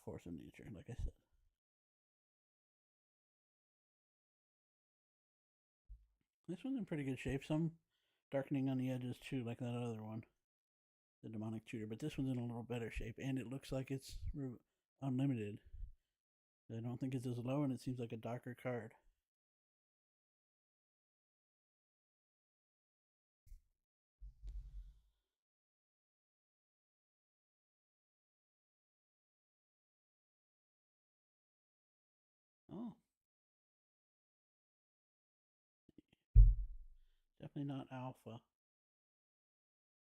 Force of Nature, like I said. This one's in pretty good shape. Some darkening on the edges too, like that other one, the demonic tutor. But this one's in a little better shape, and it looks like it's unlimited. I don't think it's as low, and it seems like a darker card. Oh, definitely not alpha.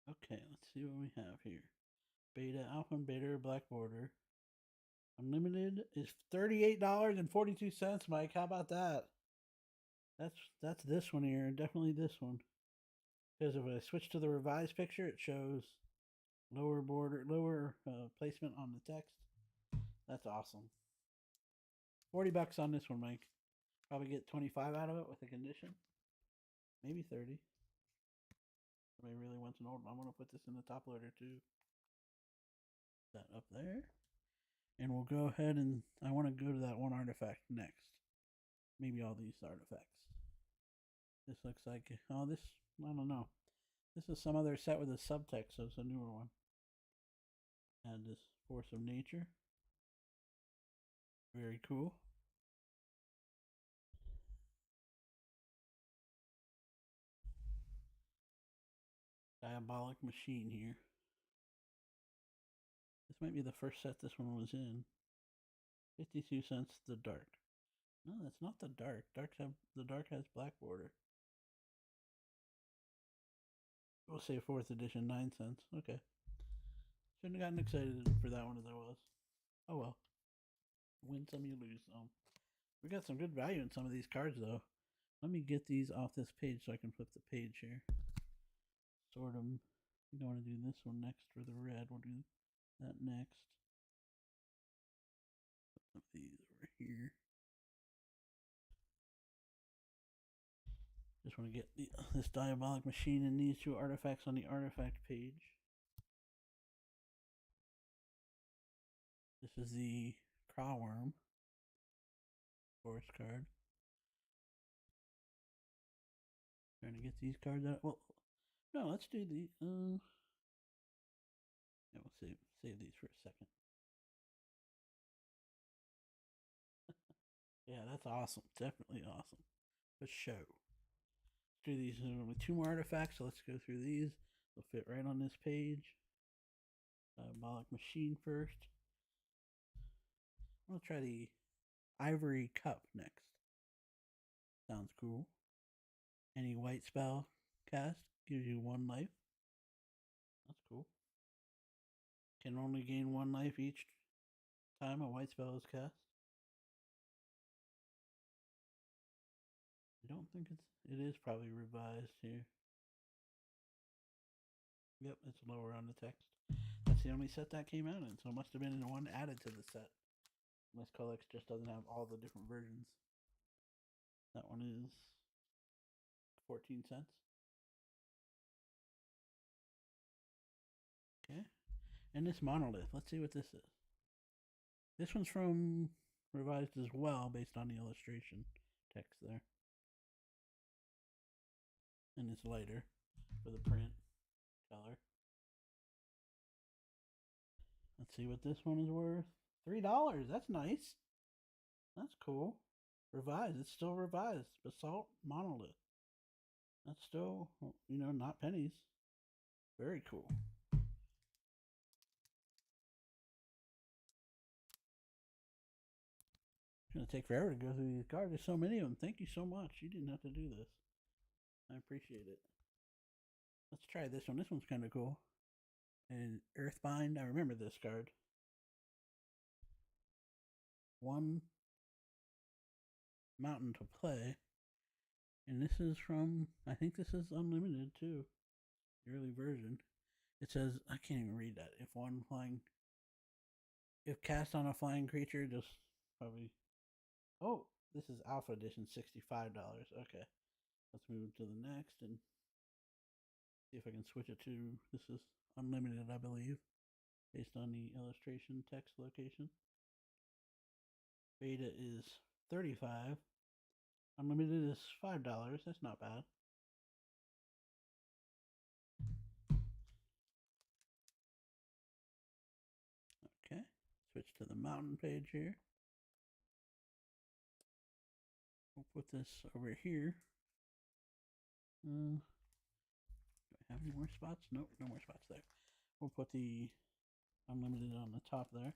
Okay, let's see what we have here. Beta, alpha, and beta, black border. Unlimited is $38.42, Mike. How about that? That's this one here. Definitely this one. Because if I switch to the revised picture, it shows lower border, lower placement on the text. That's awesome. $40 on this one, Mike. Probably get 25 out of it with a condition. Maybe 30. Somebody really wants an old one. I'm gonna put this in the top loader too. That up there. And we'll go ahead and I want to go to that one artifact next. Maybe all these artifacts. This looks like, oh, this, I don't know. This is some other set with a subtext, so it's a newer one. Add this Force of Nature. Very cool. Diabolic Machine here. This might be the first set this one was in. 52 cents, the dark. No, that's not the dark. The dark has black border. We'll say 4th edition, 9 cents. Okay. Shouldn't have gotten excited for that one as I was. Oh well. Win some, you lose some. We got some good value in some of these cards though. Let me get these off this page so I can flip the page here. Sort them. I think I want to do this one next for the red. We'll do that next. Put these over here. Just want to get this Diabolic Machine and these two artifacts on the artifact page. This is the Crawworm forest card. Trying to get these cards out. Well, no, let's do the. Yeah, we'll save these for a second. Yeah, that's awesome. Definitely awesome. Let's show. Let's do these only 2 more artifacts, so let's go through these. They'll fit right on this page. Diabolic Machine first. I'm gonna try the Ivory Cup next. Sounds cool. Any white spell cast gives you 1 life. That's cool. Can only gain 1 life each time a white spell is cast. I don't think it is probably revised here. Yep, it's lower on the text. That's the only set that came out in, so it must have been the one added to the set. Unless Codex just doesn't have all the different versions. That one is 14 cents. Okay. And this monolith. Let's see what this is. This one's from revised as well based on the illustration text there. And it's lighter for the print color. Let's see what this one is worth. $3. That's nice. That's cool. Revised. It's still revised. Basalt monolith. That's still, not pennies. Very cool. It's going to take forever to go through these cards. There's so many of them. Thank you so much. You didn't have to do this. I appreciate it. Let's try this one. This one's kind of cool. And Earthbind. I remember this card. 1 mountain to play. And this is from, I think this is unlimited too. The early version. It says, I can't even read that. If cast on a flying creature, just probably, oh, this is Alpha Edition, $65. Okay. Let's move to the next and see if I can switch it to, this is unlimited, I believe, based on the illustration text location. Beta is $35. Unlimited is $5. That's not bad. to the mountain page here. We'll put this over here. Do I have any more spots? Nope, no more spots there. We'll put the unlimited on the top there.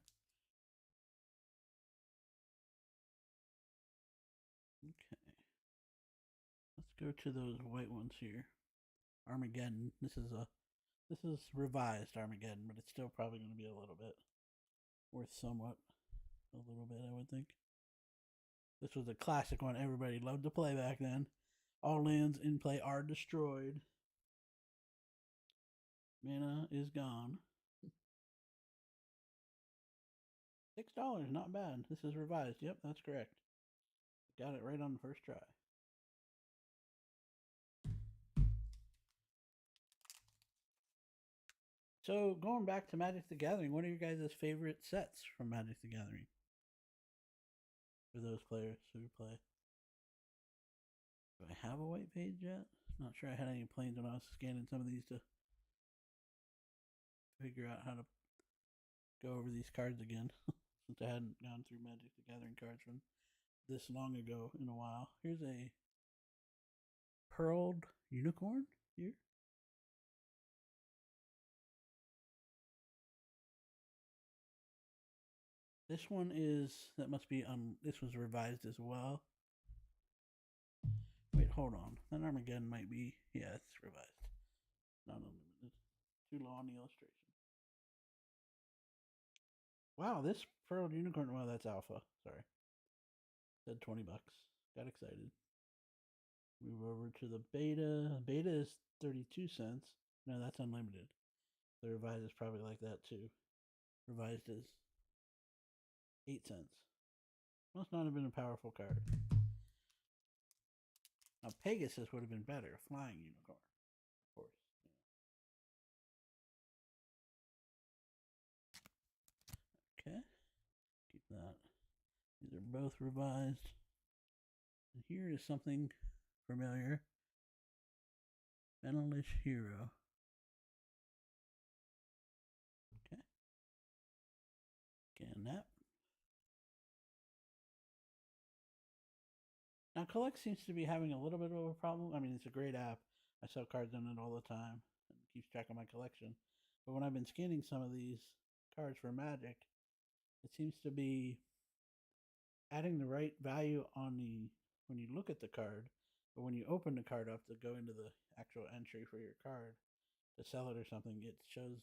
Okay. Let's go to those white ones here. Armageddon. This is revised Armageddon, but it's still probably going to be a little bit worth somewhat. A little bit, I would think. This was a classic one everybody loved to play back then. All lands in play are destroyed. Mana is gone. $6, not bad. This is revised. Yep, that's correct. Got it right on the first try. So, going back to Magic the Gathering, what are your guys' favorite sets from Magic the Gathering? For those players who play. Do I have a white page yet? Not sure I had any plans when I was scanning some of these to figure out how to go over these cards again. Since I hadn't gone through Magic the Gathering cards from this long ago in a while. Here's a pearled unicorn here. This one is, that must be, this was revised as well. Wait, hold on. That Armageddon might be, yeah, it's revised. Not unlimited. Too low on the illustration. Wow, this pearled unicorn, well, that's alpha. Sorry. Said $20. Got excited. Move over to the beta. Beta is 32 cents. No, that's unlimited. The revised is probably like that too. Revised is 8 cents. Must not have been a powerful card. Now Pegasus would have been better. Flying unicorn, of course. Yeah. Okay. Keep that. These are both revised. And here is something familiar. Menalish Hero. Okay. Scan that. Now, Collect seems to be having a little bit of a problem. I mean, it's a great app. I sell cards on it all the time. It keeps track of my collection. But when I've been scanning some of these cards for Magic, it seems to be adding the right value on the when you look at the card, but when you open the card up to go into the actual entry for your card to sell it or something, it shows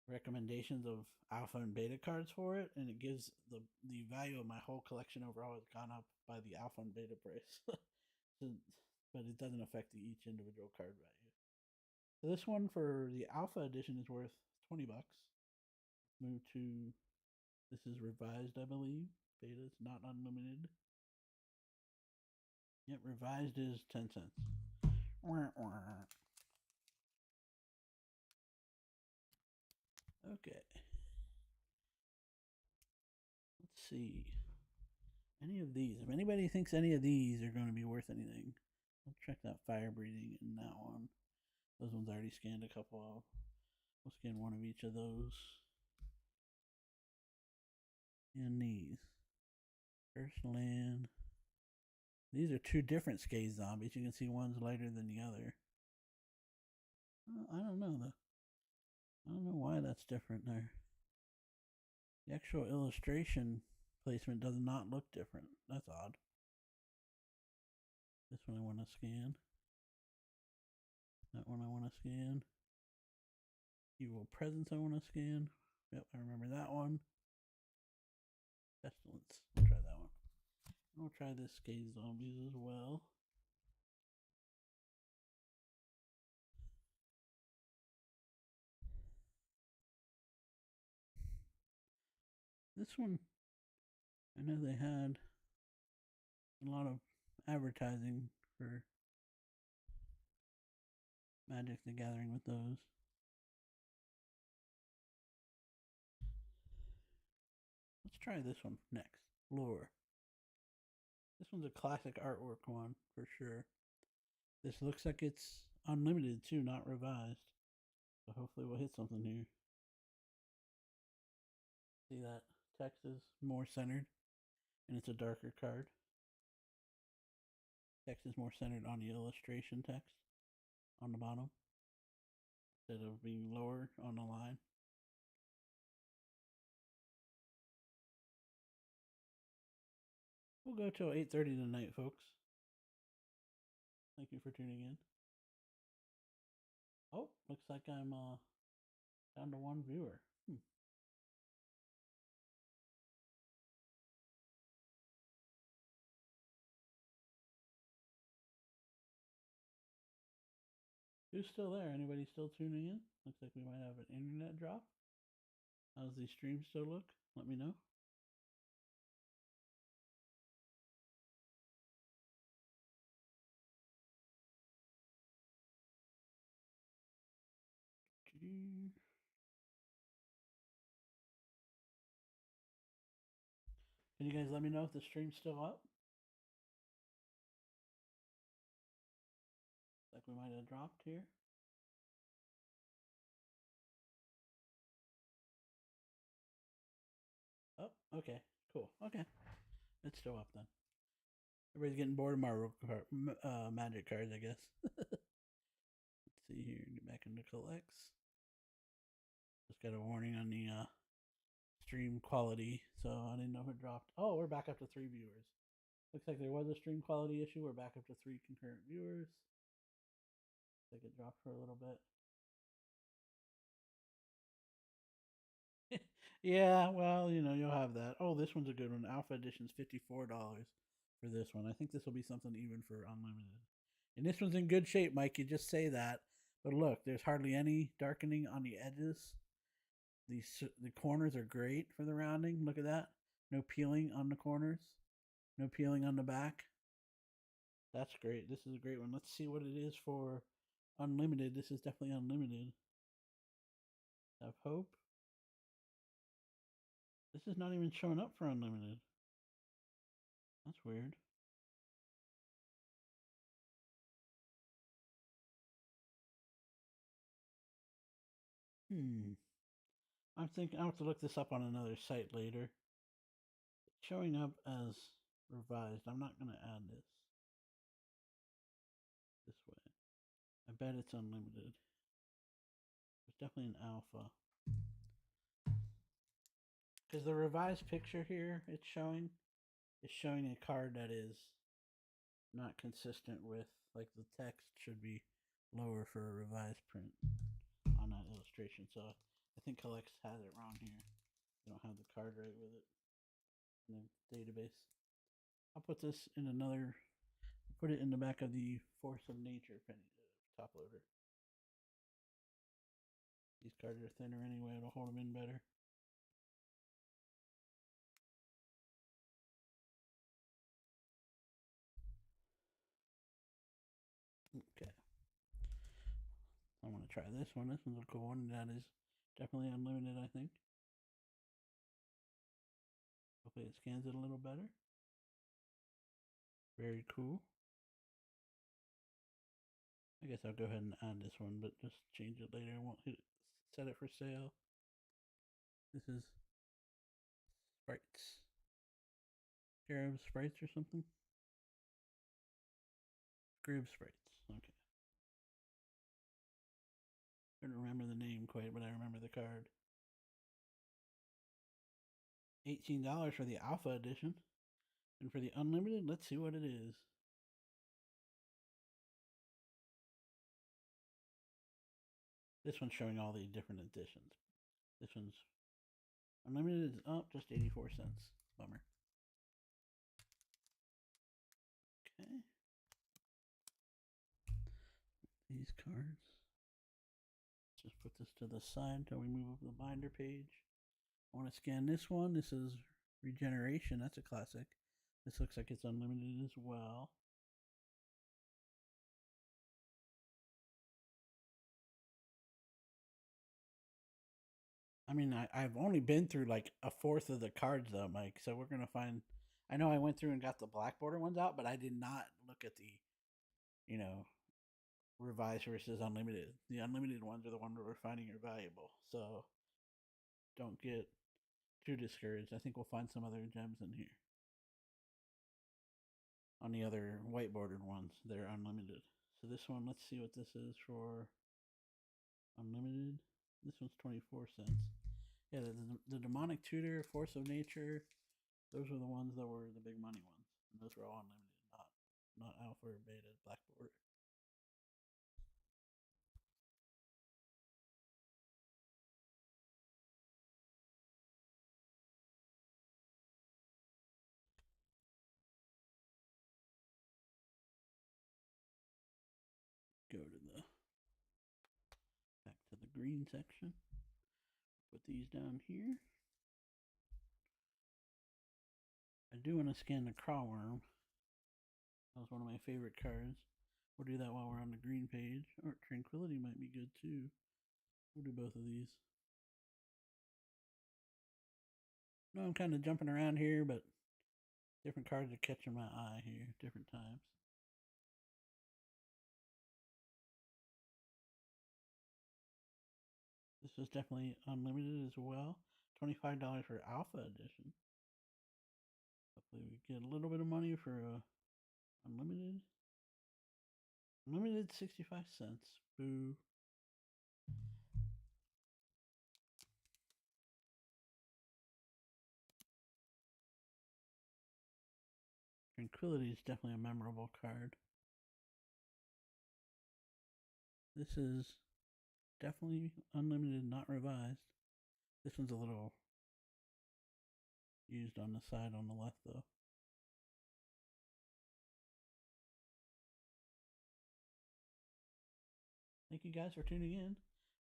recommendations of alpha and beta cards for it, and it gives the value of my whole collection overall has gone up by the alpha and beta price. So, but it doesn't affect each individual card value. So this one for the alpha edition is worth $20. Move to, this is revised, I believe. Beta is not unlimited. Yep, revised is 10 cents. Okay. Let's see. Any of these. If anybody thinks any of these are going to be worth anything, I'll check that fire breathing and that one. Those ones I already scanned a couple of. We'll scan one of each of those. And these. First land. These are two different Skaze zombies. You can see one's lighter than the other. I don't know though. I don't know why that's different there. The actual illustration placement does not look different. That's odd. This one I want to scan. That one I want to scan. Evil Presence I want to scan. Yep, I remember that one. Pestilence. We'll try that one. We'll try this Skaze Zombies as well. This one, I know they had a lot of advertising for Magic the Gathering with those. Let's try this one next. Lure. This one's a classic artwork one for sure. This looks like it's unlimited too, not revised. So hopefully we'll hit something here. See that text is more centered, and it's a darker card. Text is more centered on the illustration text on the bottom instead of being lower on the line. We'll go till 8:30 tonight, folks. Thank you for tuning in. Oh, looks like I'm down to one viewer. Who's still there? Anybody still tuning in? Looks like we might have an internet drop. How's the stream still look? Let me know. Can you guys let me know if the stream's still up? Like we might have dropped here. Oh, okay, cool. Okay, it's still up then. Everybody's getting bored of Marvel Magic cards, I guess. Let's see here. Get back into collects. Just got a warning on the stream quality, so I didn't know if it dropped. Oh, we're back up to 3 viewers. Looks like there was a stream quality issue. We're back up to 3 concurrent viewers. Looks like it dropped for a little bit. Yeah, well, you know, you'll have that. Oh, this one's a good one. Alpha Edition's $54 for this one. I think this will be something even for Unlimited. And this one's in good shape, Mike. You just say that. But look, there's hardly any darkening on the edges. The corners are great for the rounding. Look at that. No peeling on the corners. No peeling on the back. That's great. This is a great one. Let's see what it is for Unlimited. This is definitely Unlimited. Have hope. This is not even showing up for Unlimited. That's weird. I'm thinking I'll have to look this up on another site later. It's showing up as revised. I'm not going to add this way. I bet it's Unlimited. It's definitely an alpha. Because the revised picture here it's showing is showing a card that is not consistent with, like, the text should be lower for a revised print on that illustration. So I think Collects has it wrong here. They don't have the card right with it in the database. I'll put this in another, put it in the back of the Force of Nature top loader. These cards are thinner anyway, it'll hold them in better. Okay. I want to try this one. This one's a cool one. That is definitely Unlimited, I think. Hopefully it scans it a little better. Very cool. I guess I'll go ahead and add this one, but just change it later. I won't hit it, set it for sale. This is Sprites. Scarab Sprites or something? Scarab Sprites. Okay. I don't remember the name quite, but I remember the card. $18 for the Alpha Edition. And for the Unlimited, let's see what it is. This one's showing all the different editions. This one's Unlimited is up just 84 cents. Bummer. Okay. These cards. Let's just put this to the side until we move up the binder page. I want to scan this one. This is Regeneration. That's a classic. This looks like it's Unlimited as well. I mean, I've only been through like a fourth of the cards though, Mike. So we're gonna find. I know I went through and got the black border ones out, but I did not look at the, you know, revised versus unlimited. The unlimited ones are the ones that we're finding are valuable. So don't get too discouraged. I think we'll find some other gems in here. On the other white bordered ones, they're unlimited. So this one, let's see what this is for unlimited. This one's 24 cents. Yeah, the demonic tutor, force of nature, those were the ones that were the big money ones. And those were all unlimited, not alpha or beta, black border. Go to the back to the green section. Put these down here. I do want to scan the Crawworm. That was one of my favorite cards. We'll do that while we're on the green page. Or Tranquility might be good too. We'll do both of these. No, I'm kind of jumping around here, but different cards are catching my eye here, different times. This is definitely unlimited as well. $25 for Alpha Edition. Hopefully we get a little bit of money for unlimited. Unlimited 65 cents. Boo. Tranquility is definitely a memorable card. This is definitely unlimited, not revised. This one's a little used on the side on the left though. Thank you guys for tuning in.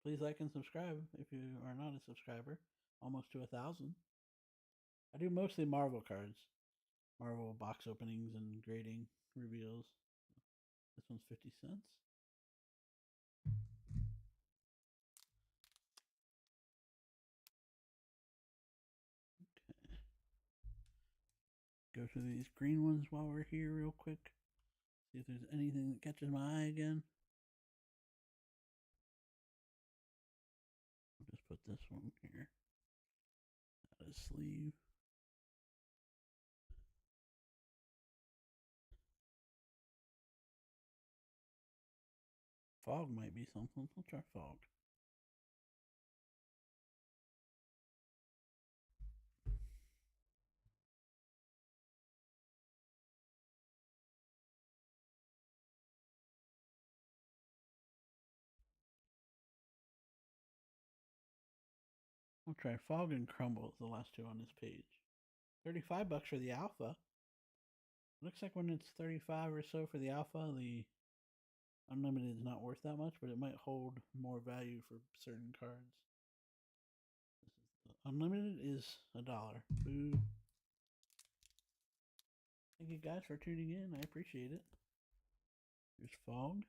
Please like and subscribe if you are not a subscriber. Almost to 1,000. I do mostly Marvel cards. Marvel box openings and grading reveals. This one's 50 cents. Okay. Go through these green ones while we're here real quick. See if there's anything that catches my eye again. I'll just put this one here. Out of sleeve. Fog might be something. I'll try fog. I'll try fog and crumble, the last two on this page. $35 for the alpha. Looks like when it's 35 or so for the alpha, the unlimited is not worth that much, but it might hold more value for certain cards. Unlimited is $1. Boo. Thank you guys for tuning in. I appreciate it. Here's fog.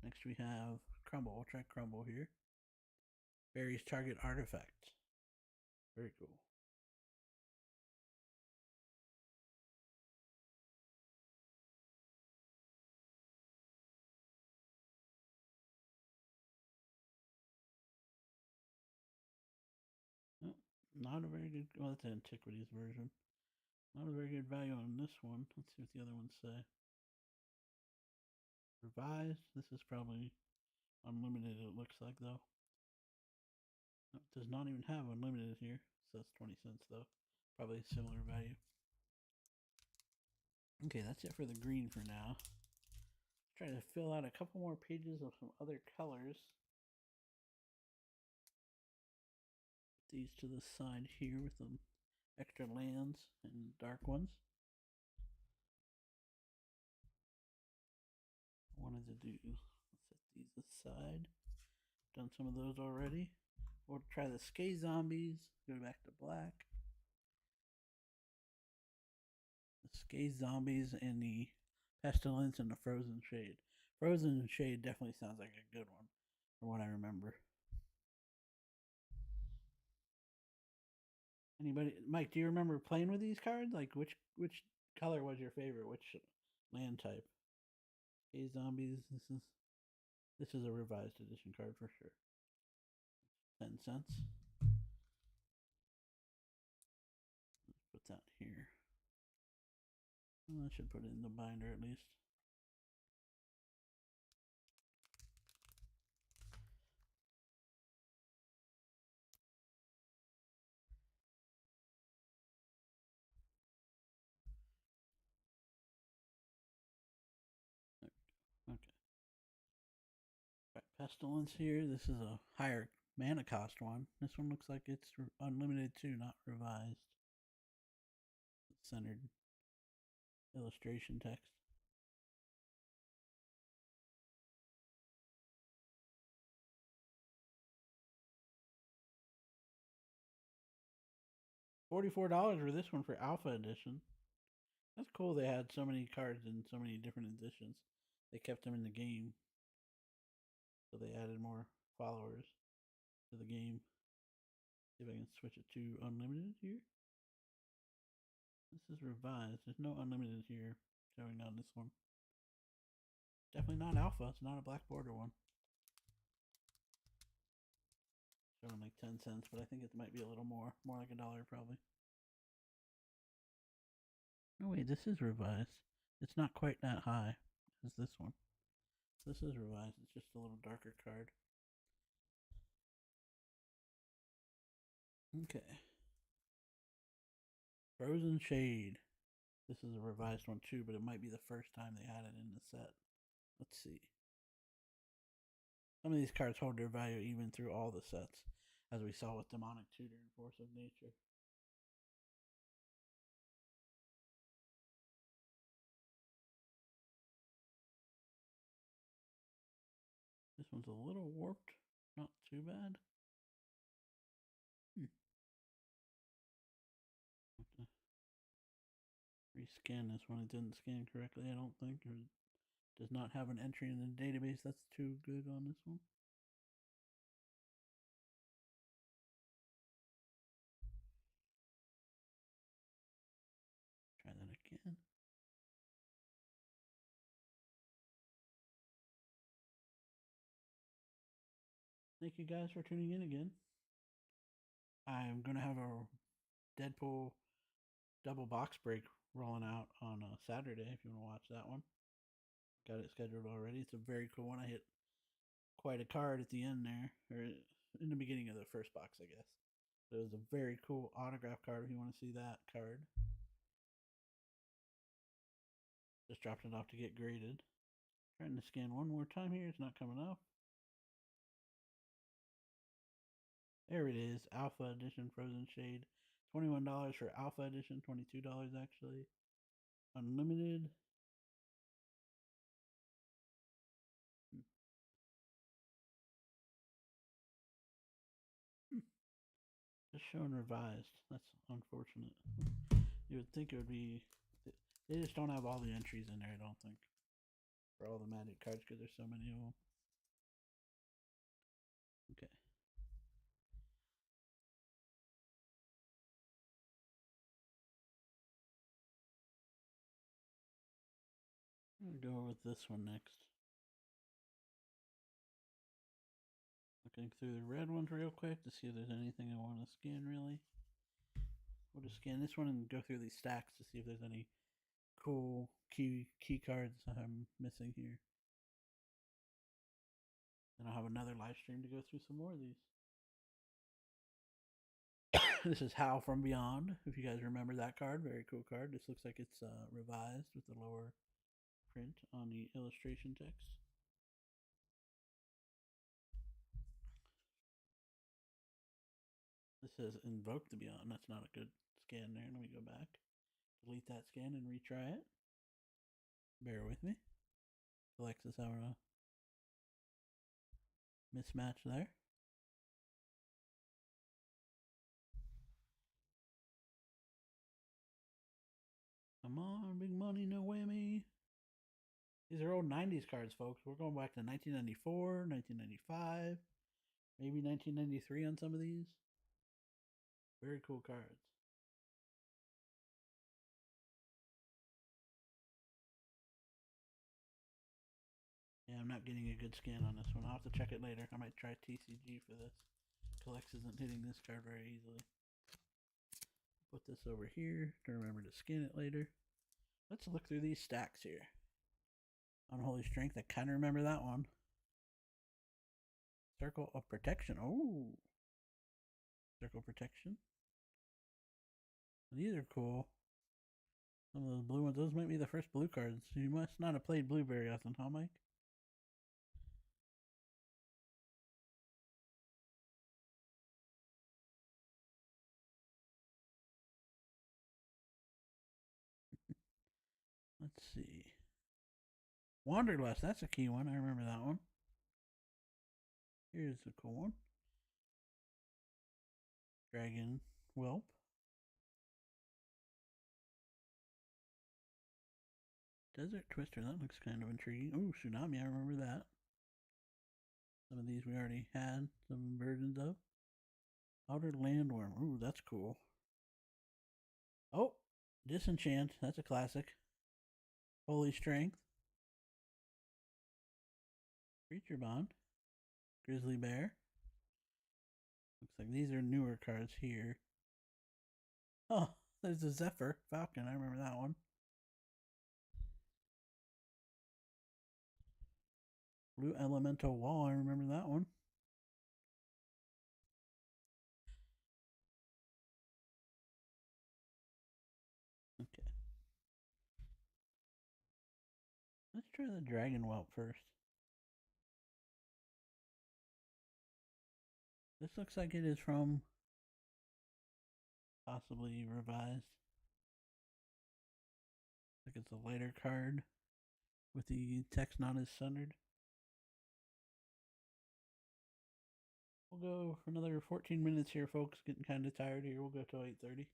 Next we have crumble. We'll try crumble here. Varies target artifacts. Very cool. Oh, not a very good. Well, it's an antiquities version. Not a very good value on this one. Let's see what the other ones say. Revised. This is probably unlimited. It looks like though. No, it does not even have unlimited here. So that's 20 cents though. Probably a similar value. Okay, that's it for the green for now. Try to fill out a couple more pages of some other colors. Put these to the side here with some extra lands and dark ones. I wanted to do, set these aside. Done some of those already. We'll try the Skate Zombies. Go back to black. The Skate Zombies and the Pestilence and the Frozen Shade. Frozen Shade definitely sounds like a good one from what I remember. Anybody, Mike? Do you remember playing with these cards? Like which color was your favorite? Which land type? Skate Zombies. This is a revised edition card for sure. 10 cents. Well, I should put it in the binder at least. Okay. Right, Pestilence here. This is a higher mana cost one. This one looks like it's unlimited too, not revised. Centered illustration text. $44 for this one for Alpha Edition. That's cool. They had so many cards in so many different editions. They kept them in the game, so they added more followers to the game. See if I can switch it to unlimited here. This is revised. There's no unlimited here showing on this one. Definitely not alpha. It's not a black border one. Showing like 10 cents, but I think it might be a little more. More like $1 probably. Oh wait, this is revised. It's not quite that high as this one. This is revised. It's just a little darker card. Okay. Frozen Shade. This is a revised one too, but it might be the first time they had it in the set. Let's see. Some of these cards hold their value even through all the sets, as we saw with Demonic Tutor and Force of Nature. This one's a little warped. Not too bad. Rescan this one. It didn't scan correctly, I don't think, or does not have an entry in the database. That's too good on this one. Try that again. Thank you guys for tuning in again. I'm going to have a Deadpool double box break rolling out on Saturday if you want to watch that one. Got it scheduled already. It's a very cool one. I hit quite a card at the end there, or in the beginning of the first box, I guess. So it was a very cool autograph card if you want to see that card. Just dropped it off to get graded. Trying to scan one more time here. It's not coming up. There it is. Alpha Edition Frozen Shade. $21 for Alpha Edition. $22 actually. Unlimited. Just showing revised. That's unfortunate. You would think it would be. They just don't have all the entries in there, I don't think. For all the Magic cards because there's so many of them. Okay. I'm going to go with this one next. Looking through the red ones real quick to see if there's anything I want to scan really. We'll just scan this one and go through these stacks to see if there's any cool key cards I'm missing here. And I'll have another live stream to go through some more of these. This is Howl from Beyond. If you guys remember that card, very cool card. This looks like it's revised with the lower print on the illustration text. This says Invoke the Beyond. That's not a good scan there. Let me go back. Delete that scan and retry it. Bear with me. Alexis, our mismatch there. Come on, big money, no whammy. These are old 90s cards, folks. We're going back to 1994, 1995, maybe 1993 on some of these. Very cool cards. Yeah, I'm not getting a good scan on this one. I'll have to check it later. I might try TCG for this. Collex isn't hitting this card very easily. Put this over here to remember to scan it later. Let's look through these stacks here. Unholy Strength, I kind of remember that one. Circle of Protection. Oh, Circle Protection. These are cool. Some of those blue ones. Those might be the first blue cards. You must not have played blue very often, huh, Mike? Let's see. Wanderlust. That's a key one. I remember that one. Here's a cool one. Dragon Whelp. Desert Twister. That looks kind of intriguing. Ooh, Tsunami. I remember that. Some of these we already had some versions of. Outer Landworm. Ooh, that's cool. Oh, Disenchant. That's a classic. Holy Strength. Creature Bond. Grizzly Bear. Looks like these are newer cards here. Oh, there's a Zephyr Falcon. I remember that one. Blue Elemental Wall. I remember that one. Okay. Let's try the Dragon Whelp first. This looks like it is from possibly revised. Like it's a lighter card with the text not as centered. We'll go for another 14 minutes here, folks. Getting kind of tired here. We'll go till 8:30.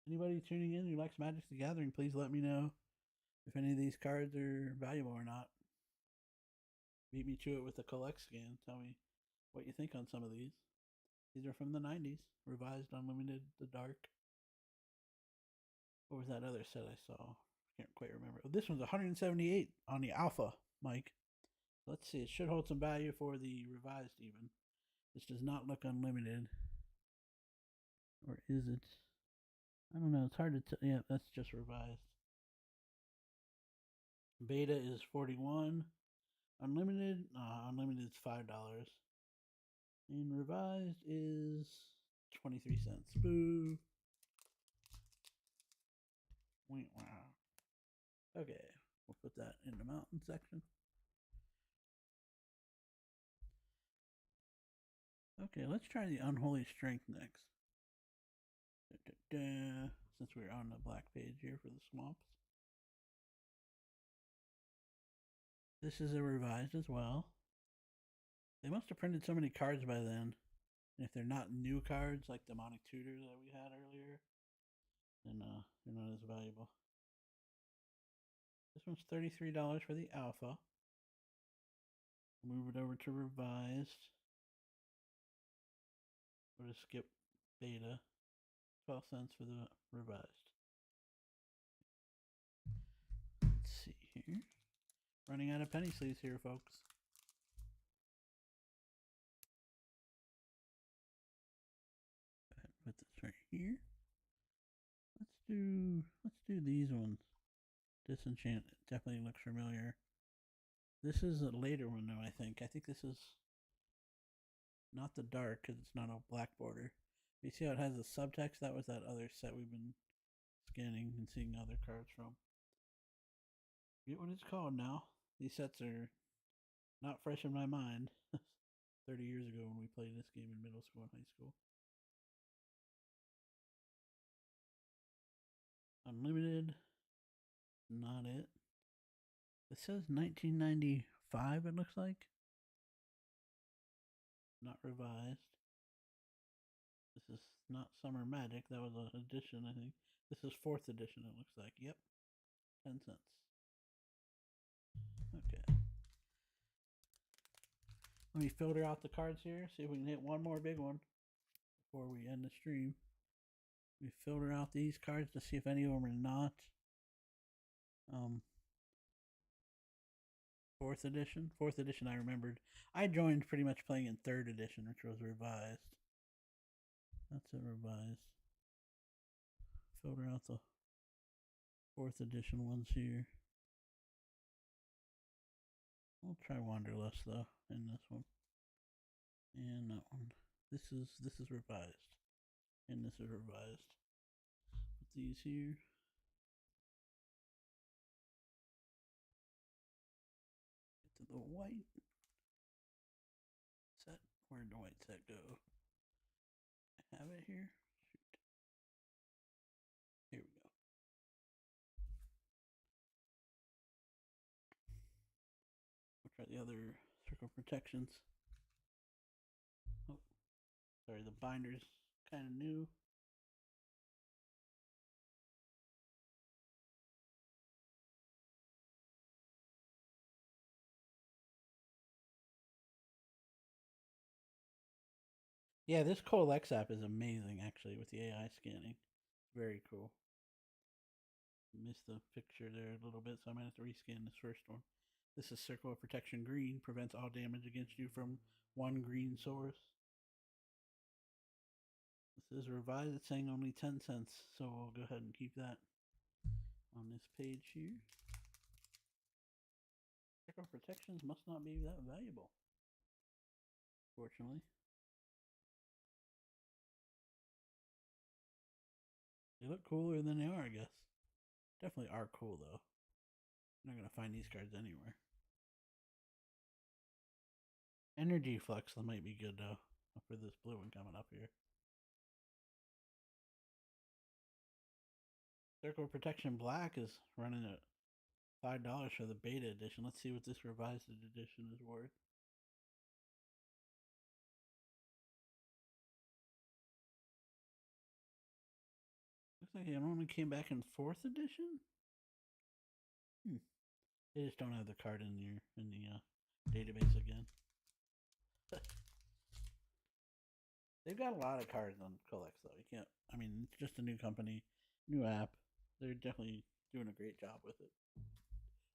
Anybody tuning in who likes Magic the Gathering, please let me know if any of these cards are valuable or not. Beat me to it with a collect scan. Tell me what you think on some of these. These are from the 90s. Revised, Unlimited, The Dark. What was that other set I saw? I can't quite remember. Oh, this one's 178 on the Alpha, Mike. Let's see. It should hold some value for the revised even. This does not look unlimited. Or is it? I don't know. It's hard to tell. Yeah, that's just revised. Beta is 41. Unlimited? Unlimited is $5. And revised is 23 cents. Boo. Wow. Okay. We'll put that in the mountain section. Okay, let's try the Unholy Strength next. Since we're on the black page here for the swamps. This is a revised as well. They must have printed so many cards by then. And if they're not new cards like Demonic Tutor that we had earlier, then they're not as valuable. This one's $33 for the Alpha. Move it over to revised. Or to skip beta. 12 cents for the revised. Let's see here. Running out of penny sleeves here, folks. Go ahead and put this right here. Let's do these ones. Disenchant definitely looks familiar. This is a later one though, I think. I think this is not the dark because it's not a black border. You see how it has the subtext? That was that other set we've been scanning and seeing other cards from. Forget what it's called now. These sets are not fresh in my mind. 30 years ago when we played this game in middle school and high school. Unlimited. Not it. It says 1995, it looks like. Not revised. This is not Summer Magic. That was an edition, I think. This is 4th edition, it looks like. Yep. 10 cents. Okay. Let me filter out the cards here. See if we can hit one more big one before we end the stream. We filter out these cards to see if any of them are not 4th edition. 4th edition, I remembered. I joined pretty much playing in 3rd edition, which was revised. That's a revised. Filter out the 4th edition ones here. I'll try Wanderlust though in this one. And that one. This is revised. And this is revised. Put these here. Get to the white set. Where'd the white set go? I have it here. Shoot. Here we go. We'll try the other circle protections. Oh, sorry, the binder's kind of new. Yeah, this Colex app is amazing, actually, with the AI scanning. Very cool. Missed the picture there a little bit, so I might have to rescan this first one. This is Circle of Protection Green. Prevents all damage against you from one green source. This is revised. It's saying only 10 cents, so we'll go ahead and keep that on this page here. Circle protections must not be that valuable, fortunately. They look cooler than they are, I guess. Definitely are cool, though. You're not going to find these cards anywhere. Energy Flux might be good, though, for this blue one coming up here. Circle of Protection Black is running at $5 for the beta edition. Let's see what this revised edition is worth. Looks like it only came back in 4th edition. They just don't have the card in the database again. They've got a lot of cards on Colex though. You can't. I mean, it's just a new company, new app. They're definitely doing a great job with it.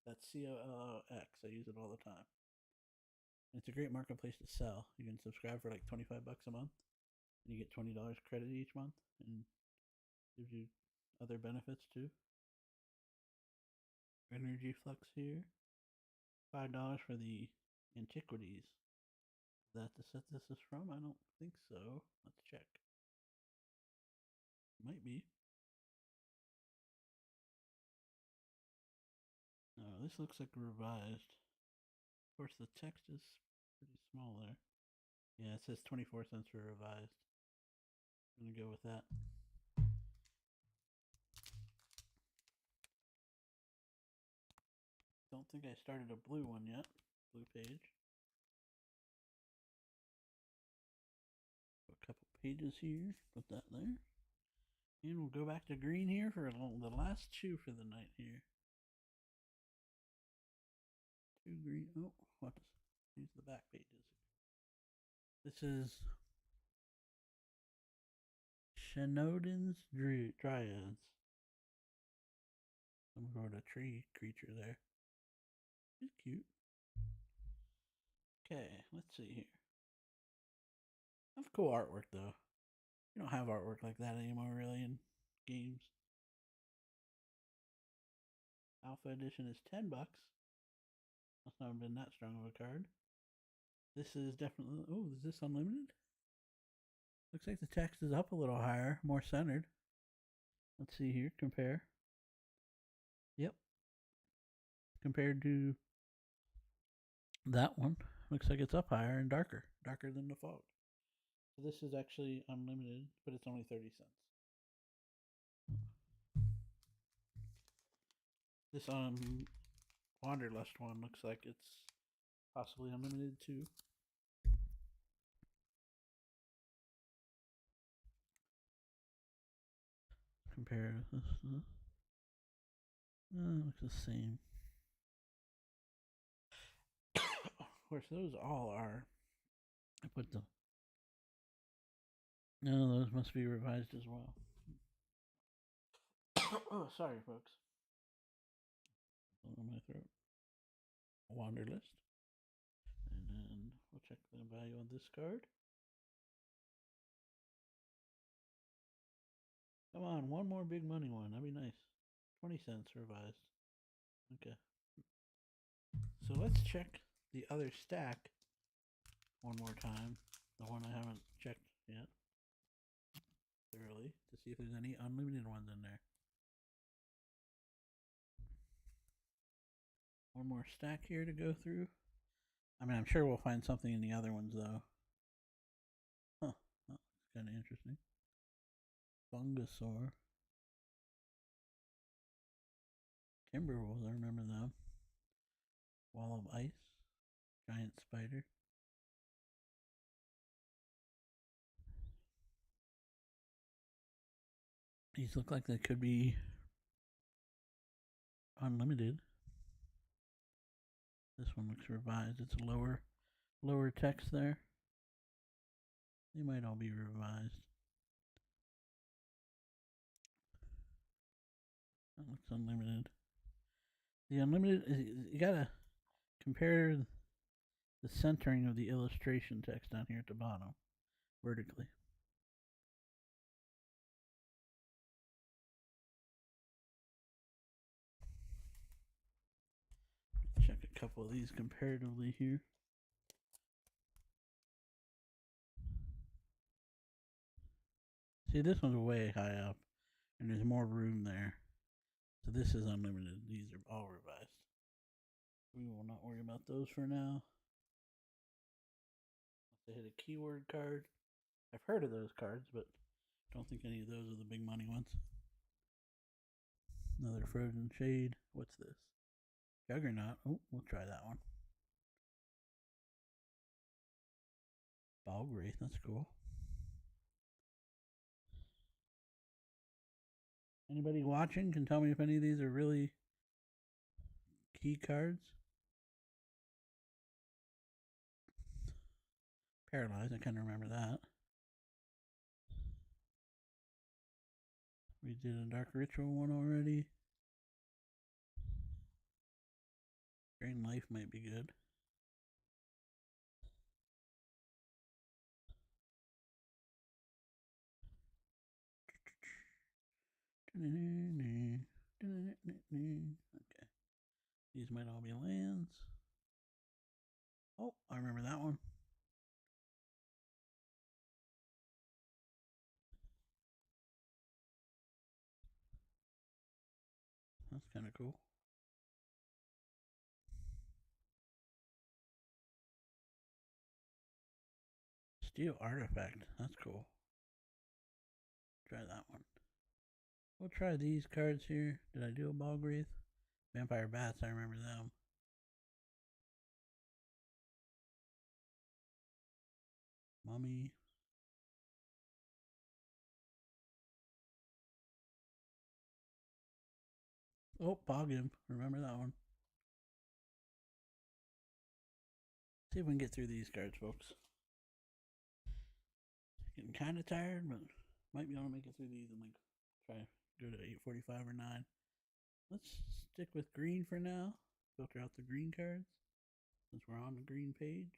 That's COLX. I use it all the time. And it's a great marketplace to sell. You can subscribe for like $25 a month, and you get $20 credit each month, and gives you other benefits too. Energy Flux here. $5 for the antiquities. Is that the set this is from? I don't think so. Let's check. Might be. No, this looks like revised. Of course, the text is pretty small there. Yeah, it says 24 cents for revised. I'm gonna go with that. Don't think I started a blue one yet. Blue page. A couple pages here. Put that there. And we'll go back to green here for the last two for the night here. Two green. Oh, what? Use the back pages. This is Shenodin's Dryads. Some sort of tree creature there. He's cute. Okay, let's see here. That's cool artwork though. You don't have artwork like that anymore really in games. Alpha edition is $10. Must not have been that strong of a card. This is definitely. Oh, is this unlimited? Looks like the text is up a little higher, more centered. Let's see here. Compare. Yep. Compared to that one, looks like it's up higher and darker than the fog. So this is actually unlimited, but it's only 30 cents. This Wanderlust one looks like it's possibly unlimited too. Compare this. Looks the same. Of course, those all are. I put the. No, those must be revised as well. Oh, sorry, folks. On my throat. Wanderlust. And then we'll check the value on this card. Come on, one more big money one. That'd be nice. 20 cents revised. Okay. So let's check the other stack one more time. The one I haven't checked yet thoroughly to see if there's any unlimited ones in there. One more stack here to go through. I mean, I'm sure we'll find something in the other ones though. Huh. That's kind of interesting. Fungusaur. Timberwolves, I remember them. Wall of Ice. Giant Spider. These look like they could be unlimited. This one looks revised. It's a lower text there. They might all be revised. That looks unlimited. The unlimited is, you gotta compare the centering of the illustration text down here at the bottom vertically. Check a couple of these comparatively here. See, this one's way high up, and there's more room there. So this is unlimited. These are all revised. We will not worry about those for now. They hit a keyword card. I've heard of those cards, but don't think any of those are the big money ones. Another Frozen Shade. What's this? Juggernaut. Oh, we'll try that one. Balgraith. That's cool. Anybody watching can tell me if any of these are really key cards. Paralyzed. I kind of remember that. We did a Dark Ritual one already. Drain Life might be good. Okay. These might all be lands. Oh, I remember that one. That's kind of cool. Steel Artifact. That's cool. Try that one. We'll try these cards here. Did I do a Balgraith? Vampire Bats, I remember them. Mummy. Oh, Boggin. Remember that one. See if we can get through these cards, folks. Getting kind of tired, but might be able to make it through these and like try to go to 8:45 or 9. Let's stick with green for now. Filter out the green cards since we're on the green page.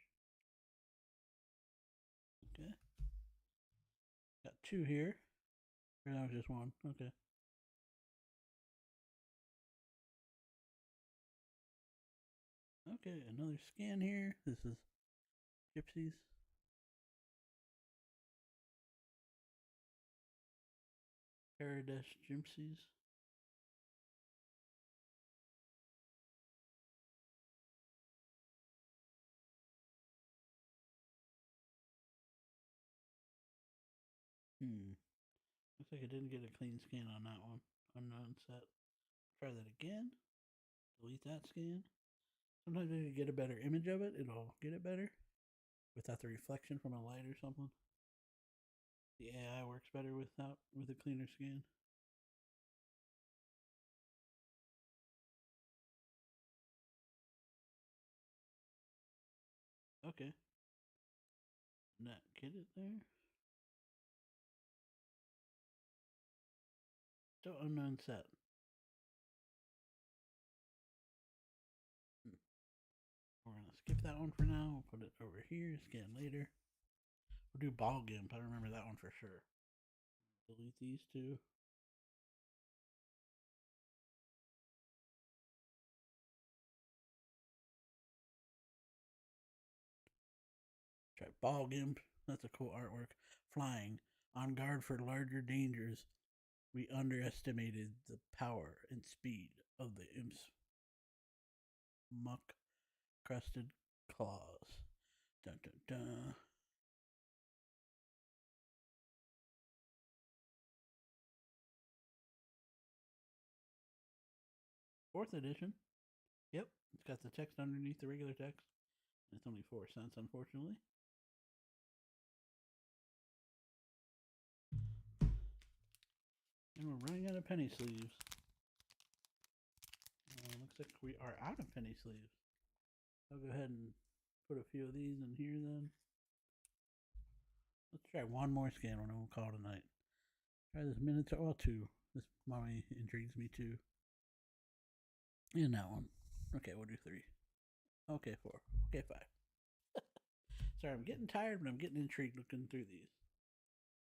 Okay. Got 2 here. Or that was just 1. Okay. Okay, another scan here. This is Gypsies. Paradise Gypsies. Looks like I didn't get a clean scan on that one. Unknown set. Try that again. Delete that scan. Sometimes if you get a better image of it, it'll get it better without the reflection from a light or something. The AI works better with a cleaner scan. Okay. Not get it there. Still unknown set. We're gonna skip that one for now. We'll put it over here. Scan later. We'll do Ball Gimp. I remember that one for sure. Delete these 2. Try Ball Gimp. That's a cool artwork. Flying. On guard for larger dangers. We underestimated the power and speed of the imp's muck crusted claws. Dun dun dun. Fourth edition. Yep. It's got the text underneath the regular text. It's only 4 cents, unfortunately. And we're running out of penny sleeves. Looks like we are out of penny sleeves. I'll go ahead and put a few of these in here then. Let's try one more scan and we'll call tonight. Try this Minotaur. Well, two. This mommy intrigues me too. And that one. Okay, we'll do 3. Okay, 4. Okay, 5. Sorry, I'm getting tired, but I'm getting intrigued looking through these.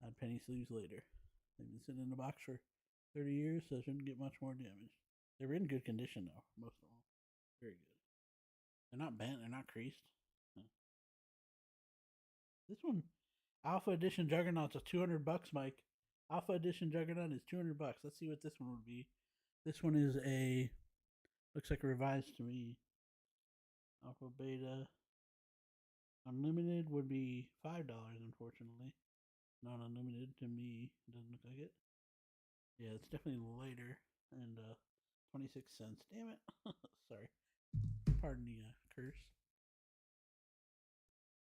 Add penny sleeves later. They've been sitting in the box for 30 years, so I shouldn't get much more damage. They're in good condition, though, most of them. Very good. They're not bent, they're not creased. This one, Alpha Edition Juggernaut's a $200, Mike. Alpha Edition Juggernaut is $200. Let's see what this one would be. This one is a, looks like a revised to me. Alpha Beta Unlimited would be $5, unfortunately. Not unlimited to me. Doesn't look like it. Yeah, it's definitely lighter. And 26 cents. Damn it. Sorry. Pardon the curse.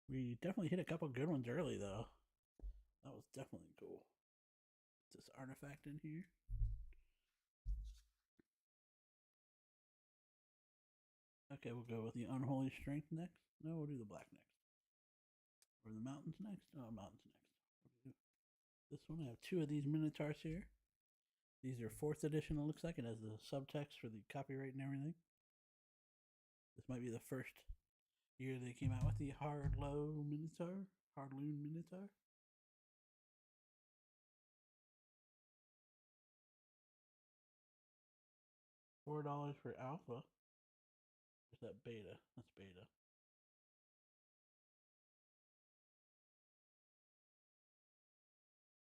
We definitely hit a couple good ones early, though. That was definitely cool. Is this artifact in here? Okay, we'll go with the Unholy Strength next. No, we'll do the black next. Or the mountains next. Oh, mountains next. This one, I have 2 of these Minotaurs here. These are 4th edition, it looks like. It has the subtext for the copyright and everything. This might be the first year they came out with the Hardloon Minotaur. $4 for Alpha. Where's that Beta? That's Beta.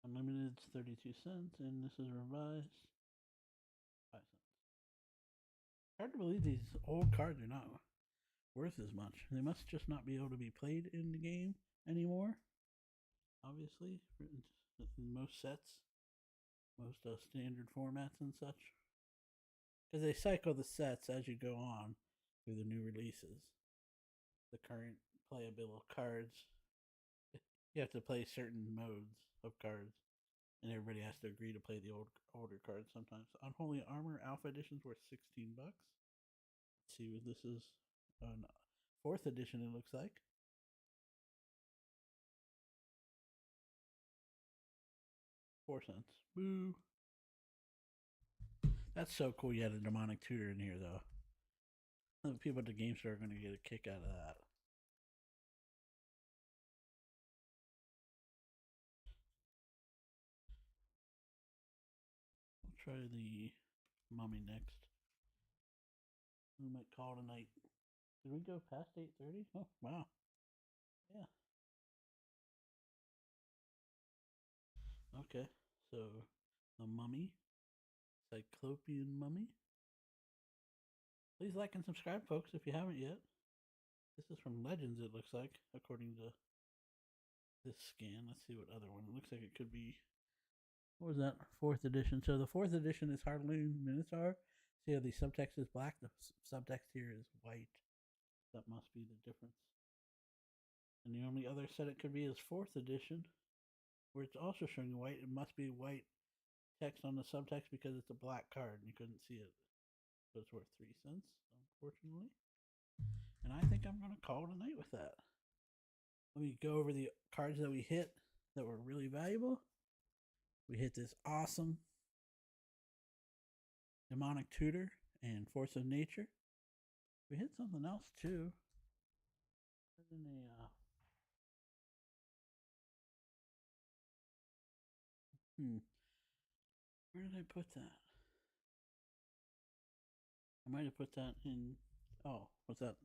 Unlimited's 32 cents, and this is revised 5 cents. Hard to believe these old cards are not worth as much. They must just not be able to be played in the game anymore. Obviously, in most sets, most standard formats and such. Because they cycle the sets as you go on through the new releases. The current playable cards, you have to play certain modes of cards, and everybody has to agree to play the older cards sometimes. Unholy Armor Alpha Edition's worth $16. Let's see what this is. 4th edition, it looks like. $0.04. Boo. That's so cool you had a demonic tutor in here, though. The people at the game store are going to get a kick out of that. We'll try the mummy next. We might call tonight. Did we go past 8:30? Oh, wow. Yeah. Okay, so the mummy, Cyclopean mummy. Please like and subscribe, folks, if you haven't yet. This is from Legends, it looks like, according to this scan. Let's see what other one. It looks like it could be, what was that? 4th edition. So the 4th edition is Hardloon Minotaur. See how the subtext is black? The subtext here is white. That must be the difference. And the only other set it could be is 4th edition, where it's also showing white. It must be white text on the subtext because it's a black card and you couldn't see it. So it's worth 3 cents, unfortunately. And I think I'm going to call tonight with that. Let me go over the cards that we hit that were really valuable. We hit this awesome Demonic Tutor and Force of Nature. We hit something else too. Where did I put that? I might have put that in. Oh, what's that?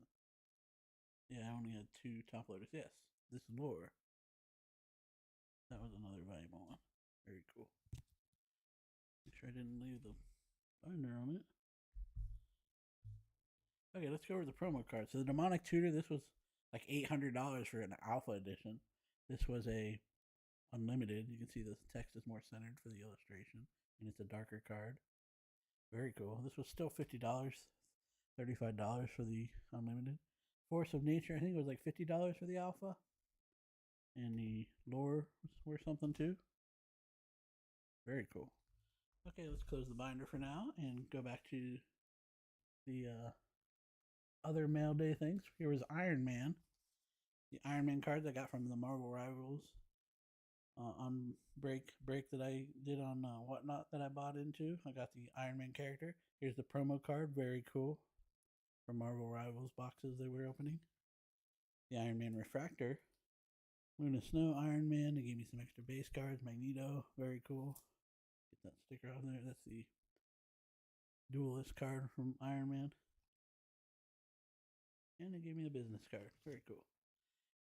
Yeah, I only had 2 top loaders. Yes. this lore. That was another valuable one. Very cool. Make sure I didn't leave the binder on it. Okay, let's go over the promo card. So the Demonic Tutor, this was like $800 for an Alpha edition. This was a unlimited. You can see the text is more centered for the illustration, and it's a darker card. Very cool. This was still $50, $35 for the unlimited. Force of Nature, I think it was like $50 for the Alpha, and the lore was worth something too. Very cool. Okay, let's close the binder for now and go back to the other mail day things. Here was Iron Man. The Iron Man cards I got from the Marvel Rivals on break that I did on Whatnot that I bought into. I got the Iron Man character. Here's the promo card. Very cool. From Marvel Rivals boxes they were opening. The Iron Man Refractor. Luna Snow, Iron Man. They gave me some extra base cards. Magneto. Very cool. Get that sticker on there. That's the Duelist card from Iron Man. And they gave me a business card. Very cool.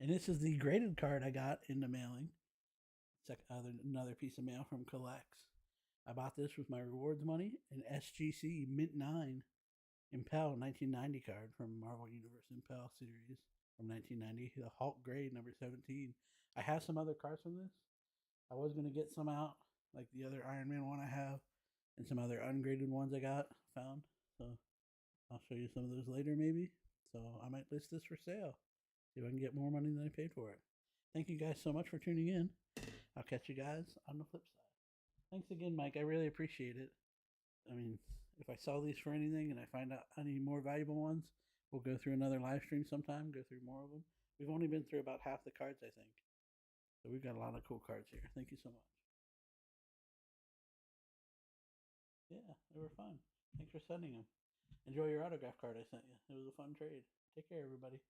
And this is the graded card I got in the mailing. Another piece of mail from Collects. I bought this with my rewards money. An SGC Mint 9 Impel 1990 card from Marvel Universe Impel series from 1990. The Hulk grade number 17. I have some other cards from this. I was going to get some out, like the other Iron Man one I have, and some other ungraded ones I found. So I'll show you some of those later maybe. So I might list this for sale. See if I can get more money than I paid for it. Thank you guys so much for tuning in. I'll catch you guys on the flip side. Thanks again, Mike. I really appreciate it. I mean, if I sell these for anything and I find out any more valuable ones, we'll go through another live stream sometime, go through more of them. We've only been through about half the cards, I think. So we've got a lot of cool cards here. Thank you so much. Yeah, they were fun. Thanks for sending them. Enjoy your autograph card I sent you. It was a fun trade. Take care, everybody.